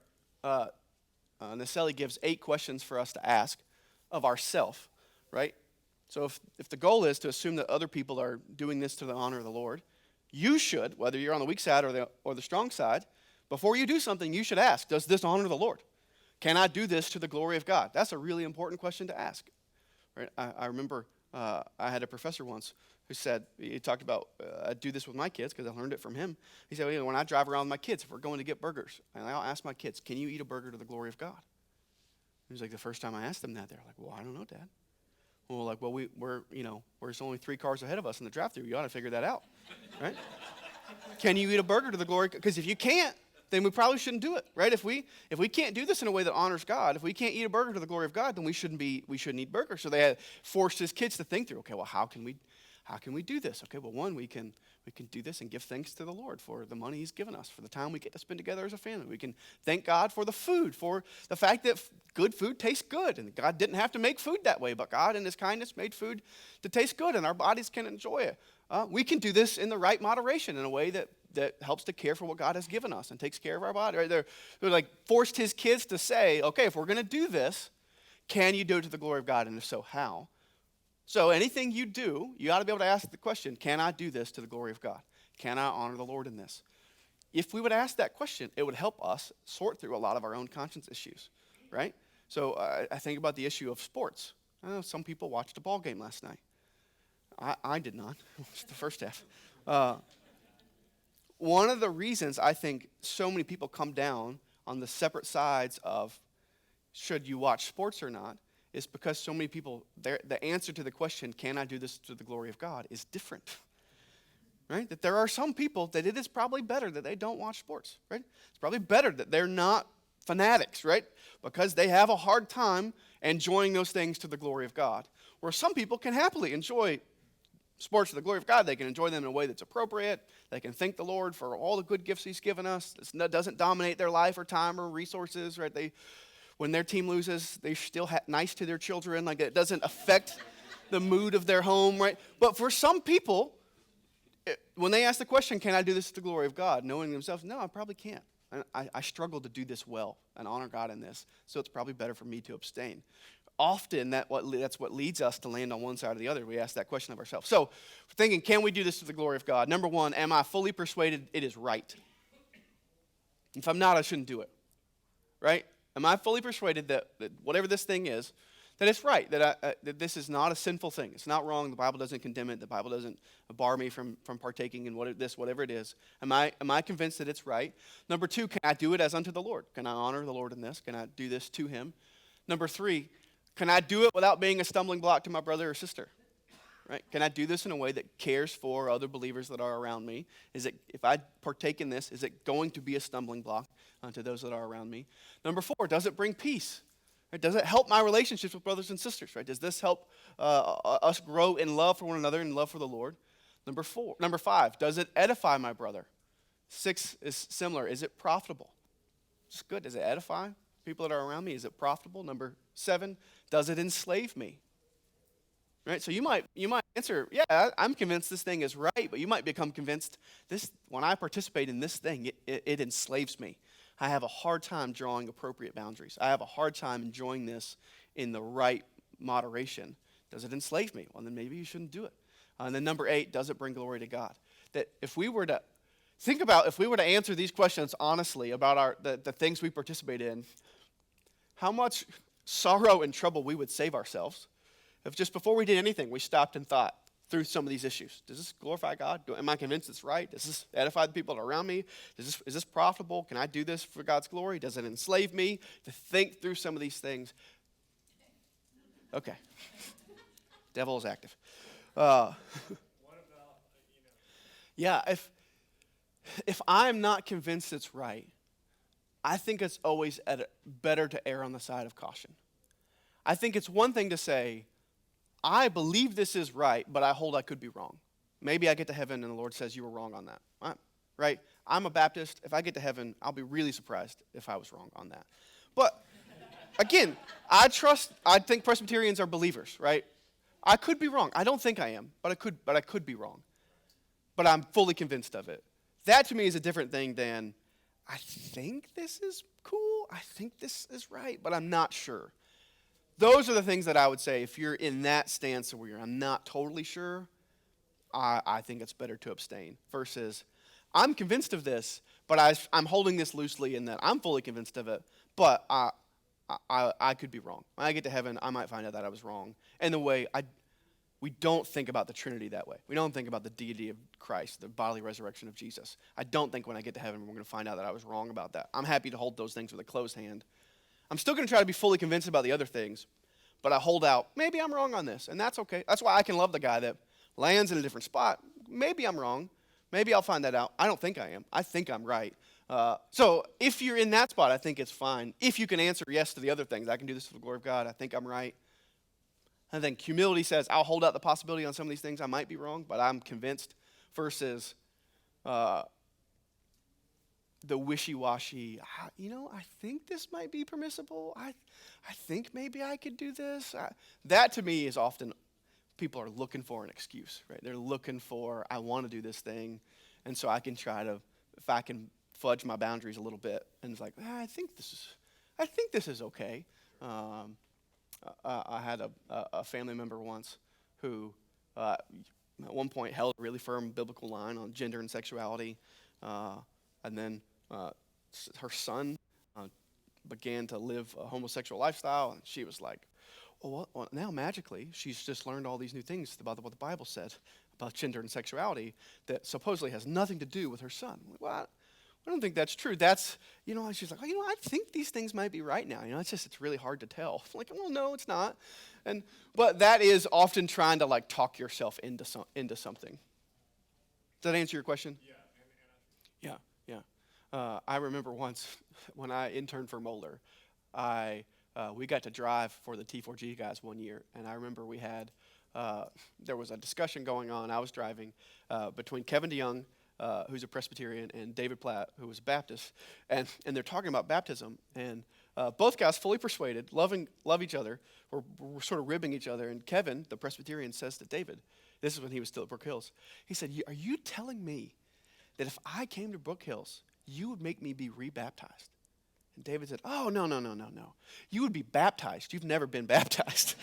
Naselli gives 8 questions for us to ask of ourself, right? So if the goal is to assume that other people are doing this to the honor of the Lord, you should, whether you're on the weak side or the strong side, before you do something, you should ask, does this honor the Lord? Can I do this to the glory of God? That's a really important question to ask. Right? I remember I had a professor once who said, he talked about, I do this with my kids because I learned it from him. He said, when I drive around with my kids, if we're going to get burgers, and I'll ask my kids, can you eat a burger to the glory of God? He was like, the first time I asked them that, they're like, well, I don't know, Dad. Well, there's only 3 cars ahead of us in the drive-thru. You ought to figure that out, right? Can you eat a burger to the glory? Because if you can't, then we probably shouldn't do it, right? If we can't do this in a way that honors God, if we can't eat a burger to the glory of God, then we shouldn't eat burgers. So they had forced his kids to think through, okay, well, how can we do this? Okay, well, one, we can do this and give thanks to the Lord for the money he's given us, for the time we get to spend together as a family. We can thank God for the food, for the fact that good food tastes good, and God didn't have to make food that way, but God in his kindness made food to taste good, and our bodies can enjoy it. We can do this in the right moderation, in a way that helps to care for what God has given us and takes care of our body. Right? They're like forced his kids to say, okay, if we're going to do this, can you do it to the glory of God? And if so, how? So anything you do, you ought to be able to ask the question, can I do this to the glory of God? Can I honor the Lord in this? If we would ask that question, it would help us sort through a lot of our own conscience issues, right? So I think about the issue of sports. I know some people watched a ball game last night. I did not. Just the first half. One of the reasons I think so many people come down on the separate sides of should you watch sports or not is because so many people, the answer to the question, can I do this to the glory of God, is different. Right? That there are some people that it is probably better that they don't watch sports. Right? It's probably better that they're not fanatics, right? Because they have a hard time enjoying those things to the glory of God. Where some people can happily enjoy sports to the glory of God. They can enjoy them in a way that's appropriate. They can thank the Lord for all the good gifts he's given us. It doesn't dominate their life or time or resources, right? When their team loses, they're still nice to their children. Like, it doesn't affect the mood of their home, right? But for some people, when they ask the question, can I do this to the glory of God? Knowing themselves, no, I probably can't. I struggle to do this well and honor God in this, so it's probably better for me to abstain. Often that's what leads us to land on one side or the other. We ask that question of ourselves. So we're thinking, can we do this to the glory of God? Number one, am I fully persuaded it is right? If I'm not, I shouldn't do it, right? Am I fully persuaded that whatever this thing is, that it's right, that this is not a sinful thing. It's not wrong. The Bible doesn't condemn it. The Bible doesn't bar me from partaking in whatever it is. Am I convinced that it's right? Number two, can I do it as unto the Lord? Can I honor the Lord in this? Can I do this to him? Number three, can I do it without being a stumbling block to my brother or sister? Right? Can I do this in a way that cares for other believers that are around me? If I partake in this, is it going to be a stumbling block to those that are around me? Number four, does it bring peace? Right? Does it help my relationships with brothers and sisters? Right? Does this help us grow in love for one another and love for the Lord? Number five, does it edify my brother? 6 is similar. Is it profitable? It's good. Does it edify people that are around me? Is it profitable? Number 7, does it enslave me? Right? So you might answer, yeah, I'm convinced this thing is right, but you might become convinced when I participate in this thing, it enslaves me. I have a hard time drawing appropriate boundaries. I have a hard time enjoying this in the right moderation. Does it enslave me? Well, then maybe you shouldn't do it. And then number 8, does it bring glory to God? That if we were to think about, if we were to answer these questions honestly about the things we participate in, how much sorrow and trouble we would save ourselves if just before we did anything, we stopped and thought through some of these issues. Does this glorify God? Am I convinced it's right? Does this edify the people around me? Is this profitable? Can I do this for God's glory? Does it enslave me to think through some of these things? Okay. Devil is active. What about, Yeah, if I'm not convinced it's right, I think it's always better to err on the side of caution. I think it's one thing to say, I believe this is right, but I hold I could be wrong. Maybe I get to heaven and the Lord says you were wrong on that. Right? I'm a Baptist. If I get to heaven, I'll be really surprised if I was wrong on that. But again, I think Presbyterians are believers, right? I could be wrong. I don't think I am, but I could be wrong. But I'm fully convinced of it. That to me is a different thing than I think this is cool. I think this is right, but I'm not sure. Those are the things that I would say if you're in that stance where I'm not totally sure, I think it's better to abstain versus I'm convinced of this, but I'm holding this loosely in that I'm fully convinced of it, but I could be wrong. When I get to heaven, I might find out that I was wrong. And the way we don't think about the Trinity that way. We don't think about the deity of Christ, the bodily resurrection of Jesus. I don't think when I get to heaven we're going to find out that I was wrong about that. I'm happy to hold those things with a closed hand. I'm still going to try to be fully convinced about the other things, but I hold out, maybe I'm wrong on this, and that's okay. That's why I can love the guy that lands in a different spot. Maybe I'm wrong. Maybe I'll find that out. I don't think I am. I think I'm right. So if you're in that spot, I think it's fine. If you can answer yes to the other things, I can do this for the glory of God. I think I'm right. I think humility says I'll hold out the possibility on some of these things. I might be wrong, but I'm convinced versus the wishy-washy, I think this might be permissible. I think maybe I could do this. That to me is often people are looking for an excuse, right? They're looking for, I want to do this thing, and so I can try to, if I can fudge my boundaries a little bit, and it's like, I think this is okay. I had a family member once who at one point held a really firm biblical line on gender and sexuality, and then her son began to live a homosexual lifestyle, and she was like, well, now magically she's just learned all these new things about what the Bible said about gender and sexuality that supposedly has nothing to do with her son. I'm like, well, I don't think that's true. That's, she's like, I think these things might be right now. It's really hard to tell. I'm like, well, no, it's not. But that is often trying to like talk yourself into something. Does that answer your question? yeah. Yeah. I remember once when I interned for Moeller, we got to drive for the T4G guys one year, and I remember we had there was a discussion going on. I was driving between Kevin DeYoung, who's a Presbyterian, and David Platt, who was a Baptist, and they're talking about baptism, and both guys fully persuaded, love each other, were sort of ribbing each other, and Kevin, the Presbyterian, says to David, this is when he was still at Brook Hills, he said, are you telling me that if I came to Brook Hills, you would make me be rebaptized? And David said, oh, no. You would be baptized. You've never been baptized.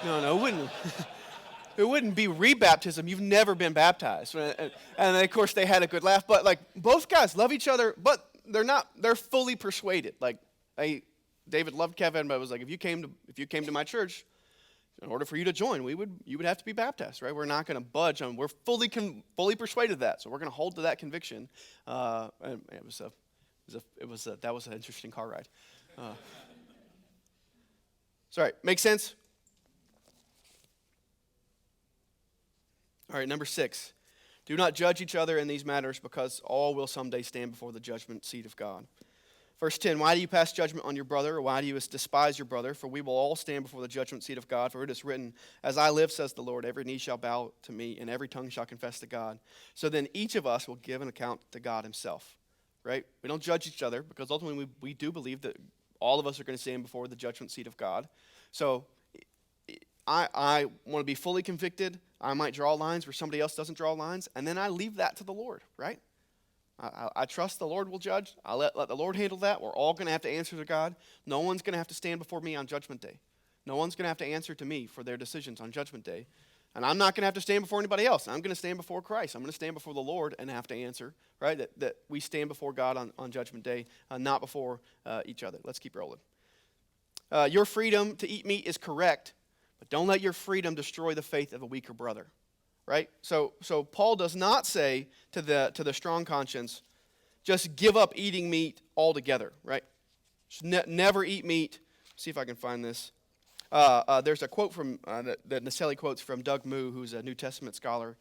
No, it wouldn't. It wouldn't be rebaptism. You've never been baptized. And of course, they had a good laugh. But, both guys love each other, but they're fully persuaded. David loved Kevin, but it was like, if you came to my church, in order for you to join, you would have to be baptized, right? We're not going to budge on. We're fully persuaded of that, so we're going to hold to that conviction. And that was an interesting car ride. Sorry, make sense? All right, number 6. Do not judge each other in these matters, because all will someday stand before the judgment seat of God. Verse 10, why do you pass judgment on your brother, or why do you despise your brother? For we will all stand before the judgment seat of God. For it is written, as I live, says the Lord, every knee shall bow to me, and every tongue shall confess to God. So then each of us will give an account to God himself. Right? We don't judge each other, because ultimately we do believe that all of us are going to stand before the judgment seat of God. So I want to be fully convicted. I might draw lines where somebody else doesn't draw lines, and then I leave that to the Lord, right? I trust the Lord will judge. I'll let the Lord handle that. We're all going to have to answer to God. No one's going to have to stand before me on Judgment Day. No one's going to have to answer to me for their decisions on Judgment Day. And I'm not going to have to stand before anybody else. I'm going to stand before Christ. I'm going to stand before the Lord and have to answer, right? That we stand before God on Judgment Day, not before each other. Let's keep rolling. Your freedom to eat meat is correct, but don't let your freedom destroy the faith of a weaker brother, right? So Paul does not say to the strong conscience, just give up eating meat altogether, right? Never eat meat. See if I can find this. There's a quote from that Naselli quotes from Doug Moo, who's a New Testament scholar.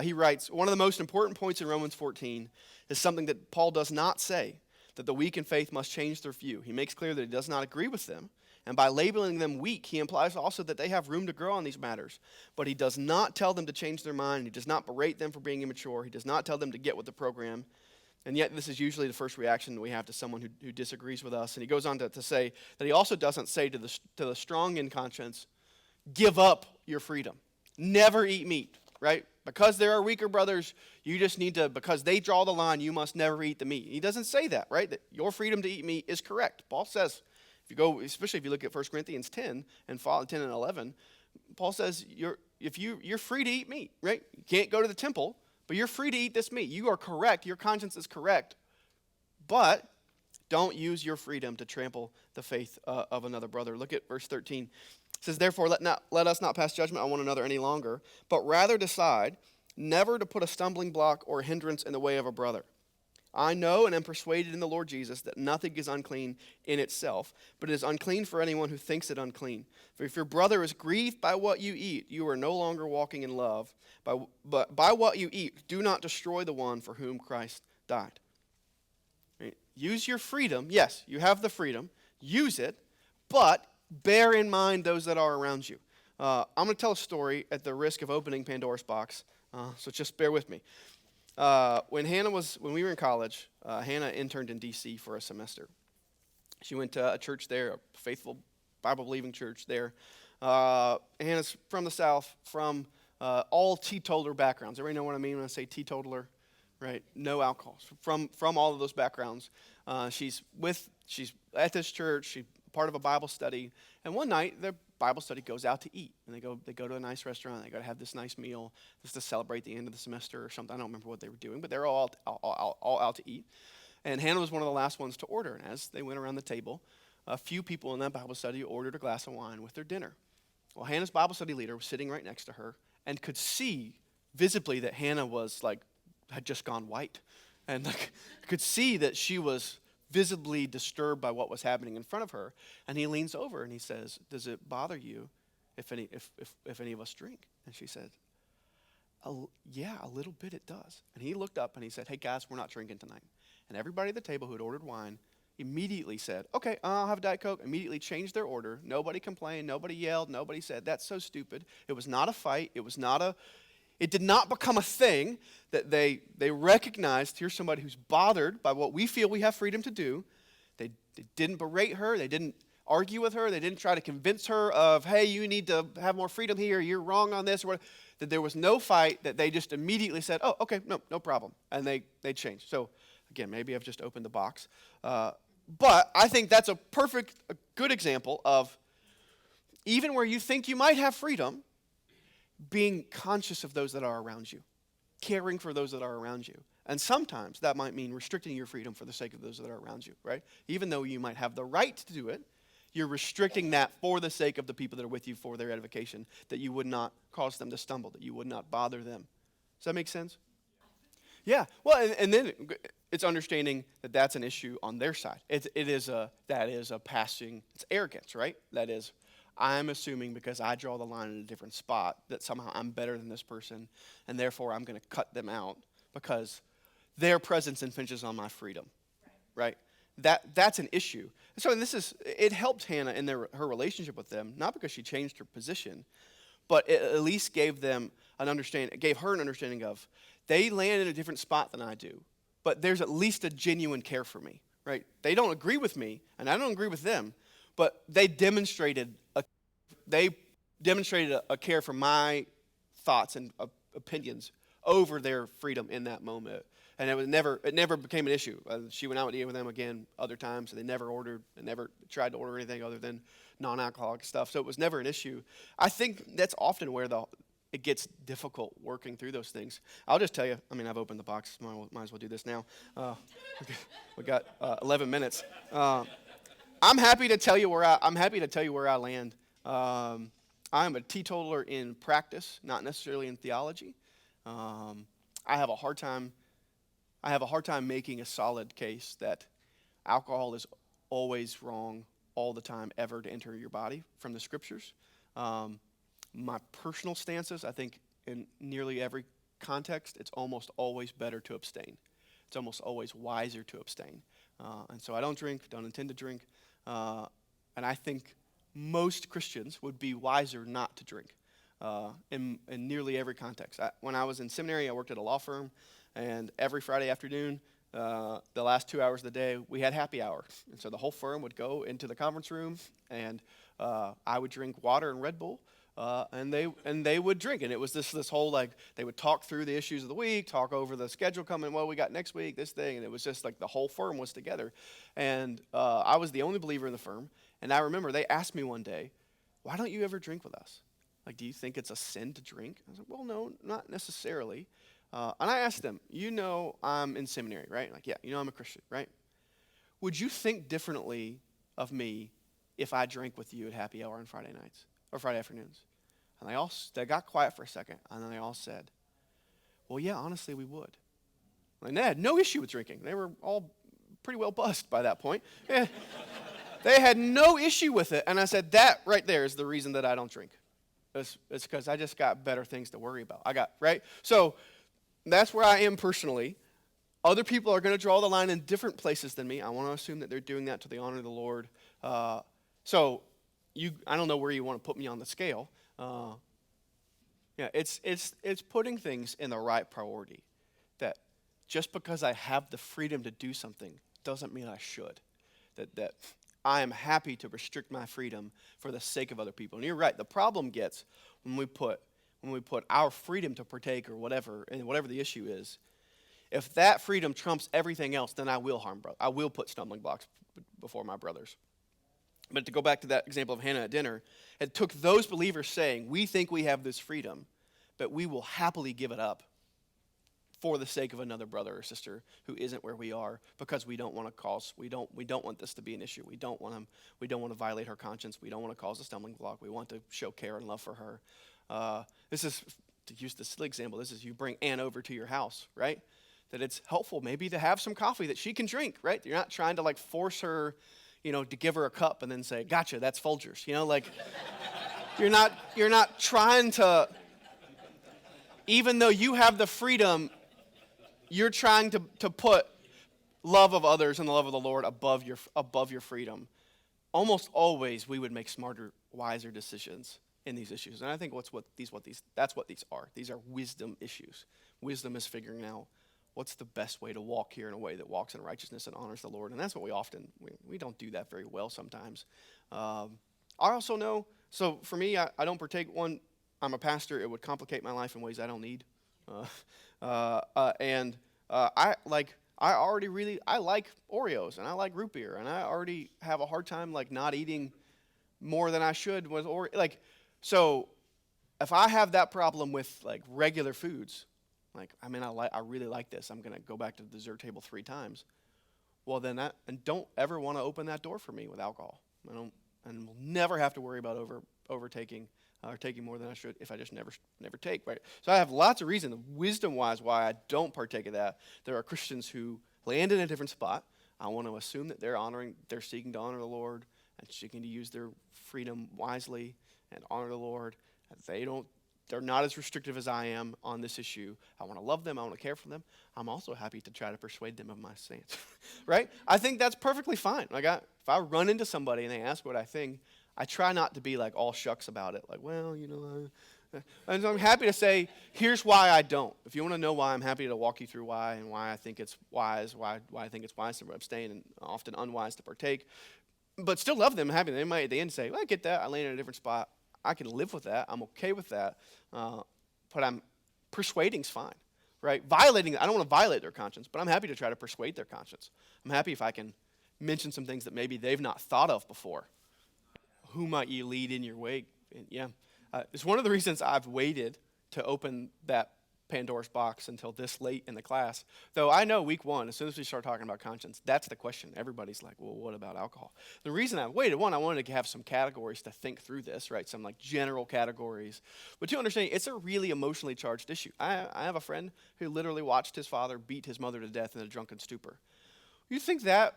He writes, one of the most important points in Romans 14 is something that Paul does not say, that the weak in faith must change their view. He makes clear that he does not agree with them. And by labeling them weak, he implies also that they have room to grow on these matters. But he does not tell them to change their mind. He does not berate them for being immature. He does not tell them to get with the program. And yet this is usually the first reaction that we have to someone who disagrees with us. And he goes on to say that he also doesn't say to the strong in conscience, give up your freedom. Never eat meat, right? Because there are weaker brothers, you just need to, because they draw the line, you must never eat the meat. He doesn't say that, right? That your freedom to eat meat is correct. Paul says, if you go, especially if you look at 1 Corinthians 10 and 10 and 11, Paul says you're free to eat meat, right? You can't go to the temple, but you're free to eat this meat. You are correct. Your conscience is correct. But don't use your freedom to trample the faith of another brother. Look at verse 13. It says, therefore, let us not pass judgment on one another any longer, but rather decide never to put a stumbling block or hindrance in the way of a brother. I know and am persuaded in the Lord Jesus that nothing is unclean in itself, but it is unclean for anyone who thinks it unclean. For if your brother is grieved by what you eat, you are no longer walking in love. But by what you eat, do not destroy the one for whom Christ died. Right? Use your freedom. Yes, you have the freedom. Use it, but bear in mind those that are around you. I'm going to tell a story at the risk of opening Pandora's box, so just bear with me. When we were in college, Hannah interned in D.C. for a semester. She went to a church there, a faithful Bible-believing church there. Hannah's from the South, from all teetotaler backgrounds. Everybody know what I mean when I say teetotaler? Right? No alcohol. From all of those backgrounds. She's at this church. She's part of a Bible study. And one night, the Bible study goes out to eat. And they go to a nice restaurant. They go to have this nice meal just to celebrate the end of the semester or something. I don't remember what they were doing, but they're all out to eat. And Hannah was one of the last ones to order. And as they went around the table, a few people in that Bible study ordered a glass of wine with their dinner. Well, Hannah's Bible study leader was sitting right next to her and could see visibly that Hannah had just gone white. And could see that she was visibly disturbed by what was happening in front of her. And he leans over and he says, does it bother you if any of us drink? And she said, yeah, a little bit it does. And he looked up and he said, hey guys, we're not drinking tonight. And everybody at the table who had ordered wine immediately said, okay, I'll have a Diet Coke. Immediately changed their order. Nobody complained. Nobody yelled. Nobody said, that's so stupid. It was not a fight. It did not become a thing that they recognized, here's somebody who's bothered by what we feel we have freedom to do. They didn't berate her. They didn't argue with her. They didn't try to convince her of, hey, you need to have more freedom here. You're wrong on this. Or whatever. That there was no fight, that they just immediately said, oh, okay, no problem. And they changed. So, again, maybe I've just opened the box. But I think that's a good example of even where you think you might have freedom, being conscious of those that are around you, caring for those that are around you. And sometimes that might mean restricting your freedom for the sake of those that are around you, right? Even though you might have the right to do it, you're restricting that for the sake of the people that are with you for their edification, that you would not cause them to stumble, that you would not bother them. Does that make sense? Yeah. Well, and then it's understanding that that's an issue on their side. That is a passing, it's arrogance, right? That is, I'm assuming because I draw the line in a different spot that somehow I'm better than this person, and therefore I'm going to cut them out because their presence infringes on my freedom, right? That's an issue. And so it helped Hannah in her relationship with them, not because she changed her position, but it at least gave her an understanding of they land in a different spot than I do, but there's at least a genuine care for me, right? They don't agree with me, and I don't agree with them, but they demonstrated a care for my thoughts and opinions over their freedom in that moment. And it never became an issue. She went out to eat with them again other times, and they never tried to order anything other than non-alcoholic stuff. So it was never an issue. I think that's often where it gets difficult working through those things. I'll just tell you. I mean, I've opened the box. Might as well do this now. We got 11 minutes. I'm happy to tell you where I land. I'm a teetotaler in practice, not necessarily in theology. I have a hard time making a solid case that alcohol is always wrong all the time ever to enter your body from the scriptures. My personal stances, I think in nearly every context, it's almost always better to abstain. It's almost always wiser to abstain. And so I don't drink, don't intend to drink. And I think most Christians would be wiser not to drink in nearly every context. When I was in seminary, I worked at a law firm, and every Friday afternoon, the last 2 hours of the day, we had happy hour. And so the whole firm would go into the conference room, and I would drink water and Red Bull, and they would drink. And it was this whole, like, they would talk through the issues of the week, talk over the schedule coming, well, we got next week, this thing, and it was just like the whole firm was together. And I was the only believer in the firm, and I remember they asked me one day, why don't you ever drink with us? Like, do you think it's a sin to drink? I was like, well, no, not necessarily. And I asked them, I'm in seminary, right? Like, yeah, I'm a Christian, right? Would you think differently of me if I drank with you at happy hour on Friday nights or Friday afternoons? And they got quiet for a second, and then they all said, well, yeah, honestly, we would. And they had no issue with drinking. They were all pretty well buzzed by that point. Yeah. They had no issue with it. And I said, that right there is the reason that I don't drink. It's because I just got better things to worry about. Right? So that's where I am personally. Other people are going to draw the line in different places than me. I want to assume that they're doing that to the honor of the Lord. I don't know where you want to put me on the scale. It's putting things in the right priority. That just because I have the freedom to do something doesn't mean I should. That I am happy to restrict my freedom for the sake of other people. And you're right. The problem gets when we put our freedom to partake or whatever, and whatever the issue is. If that freedom trumps everything else, then I will harm brothers. I will put stumbling blocks before my brothers. But to go back to that example of Hannah at dinner, it took those believers saying, we think we have this freedom, but we will happily give it up for the sake of another brother or sister who isn't where we are, because we don't want to we don't want this to be an issue. We don't want to violate her conscience. We don't want to cause a stumbling block. We want to show care and love for her. This is, to use the silly example, this is you bring Ann over to your house, right? That it's helpful maybe to have some coffee that she can drink, right? You're not trying to like force her, to give her a cup and then say, gotcha, that's Folgers. You're not trying to, even though you have the freedom, you're trying to put love of others and the love of the Lord above your freedom. Almost always we would make smarter, wiser decisions in these issues. And I think that's what these are. These are wisdom issues. Wisdom is figuring out what's the best way to walk here in a way that walks in righteousness and honors the Lord. And that's what we don't do that very well sometimes. I also know, so for me, I don't partake. One, I'm a pastor. It would complicate my life in ways I don't need. I like Oreos, and I like root beer, and I already have a hard time like not eating more than I should with so if I have that problem with like regular foods, I really like this, I'm gonna go back to the dessert table 3 times. Well, then don't ever want to open that door for me with alcohol. And we'll never have to worry about overtaking or taking more than I should if I just never take, right? So I have lots of reasons, wisdom-wise, why I don't partake of that. There are Christians who land in a different spot. I want to assume that they're seeking to honor the Lord and seeking to use their freedom wisely and honor the Lord. They're not as restrictive as I am on this issue. I want to love them. I want to care for them. I'm also happy to try to persuade them of my stance, right? I think that's perfectly fine. If I run into somebody and they ask what I think, I try not to be like all shucks about it. Like, well, and I'm happy to say, here's why I don't. If you want to know why, I'm happy to walk you through why and why I think it's wise, why I think it's wise to abstain and often unwise to partake. But still love them. They might at the end say, well, I get that. I land in a different spot. I can live with that. I'm okay with that. But persuading's fine. right? I don't want to violate their conscience, but I'm happy to try to persuade their conscience. I'm happy if I can mention some things that maybe they've not thought of before. Who might you lead in your wake? And yeah, it's one of the reasons I've waited to open that Pandora's box until this late in the class. Though I know week one, as soon as we start talking about conscience, that's the question. Everybody's like, well, what about alcohol? The reason I waited, one, I wanted to have some categories to think through this, right? Some like general categories. But you understand, it's a really emotionally charged issue. I have a friend who literally watched his father beat his mother to death in a drunken stupor. You think that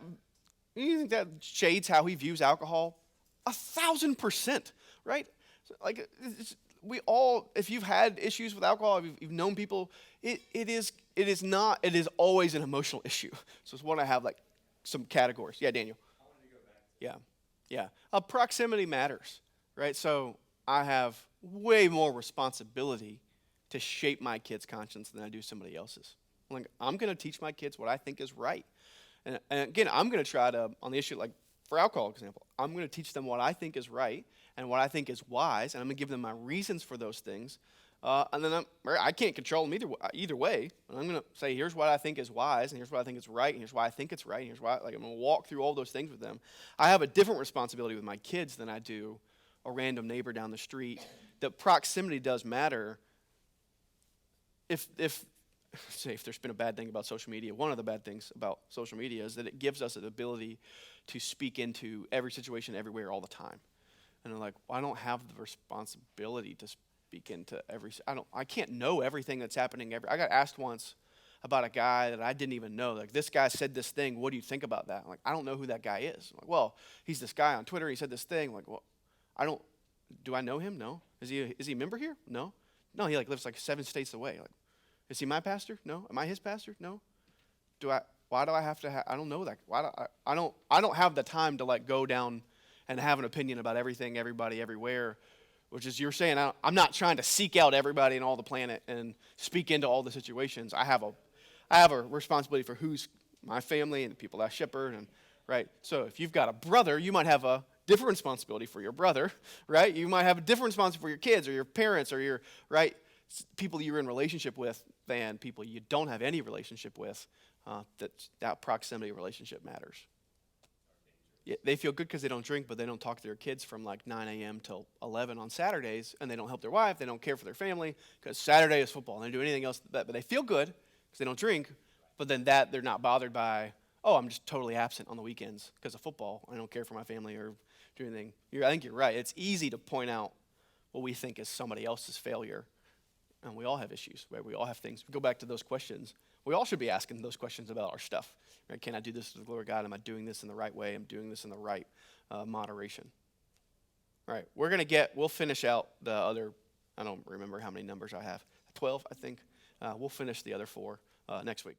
shades how he views alcohol? 1,000%, right? Like, we all, if you've had issues with alcohol, if you've known people, it is always an emotional issue. So it's one I have like some categories. Yeah, Daniel. I wanted to go back. Yeah. Proximity matters, right? So I have way more responsibility to shape my kid's conscience than I do somebody else's. Like, I'm going to teach my kids what I think is right. And again, I'm going to try to, on the issue, like for alcohol example, I'm going to teach them what I think is right and what I think is wise, and I'm going to give them my reasons for those things. And then I can't control them either way. And I'm going to say, here's what I think is wise, and here's what I think is right, and here's why I think it's right, and here's why. Like, I'm going to walk through all those things with them. I have a different responsibility with my kids than I do a random neighbor down the street. That proximity does matter. If there's been a bad thing about social media, one of the bad things about social media is that it gives us an ability to speak into every situation everywhere all the time. And I'm like, well, I don't have the responsibility to speak into I can't know everything that's happening. I got asked once about a guy that I didn't even know. Like, this guy said this thing. What do you think about that? I'm like, I don't know who that guy is. I'm like, well, he's this guy on Twitter. He said this thing. I'm like, well, do I know him? No. Is he a member here? No. No, he lives 7 states away. Like, is he my pastor? No. Am I his pastor? No. Why do I have to I don't know that. I don't have the time to go down and have an opinion about everything, everybody, everywhere, which is you're saying I'm not trying to seek out everybody in all the planet and speak into all the situations. I have a responsibility for who's my family and the people I shepherd, and right. So if you've got a brother, you might have a different responsibility for your brother, right? You might have a different responsibility for your kids or your parents or your people you're in relationship with than people you don't have any relationship with. That proximity relationship matters. Yeah, they feel good because they don't drink, but they don't talk to their kids from 9 a.m. till 11 on Saturdays, and they don't help their wife, they don't care for their family, because Saturday is football, and they don't do anything else but they feel good because they don't drink, but then they're not bothered by, oh, I'm just totally absent on the weekends because of football. I don't care for my family or do anything. I think you're right. It's easy to point out what we think is somebody else's failure, and we all have issues, right? We all have things. We go back to those questions. We all should be asking those questions about our stuff. Right? Can I do this to the glory of God? Am I doing this in the right way? Am I doing this in the right moderation? All right, we'll finish out the other, I don't remember how many numbers I have. 12, I think. We'll finish the other 4 next week.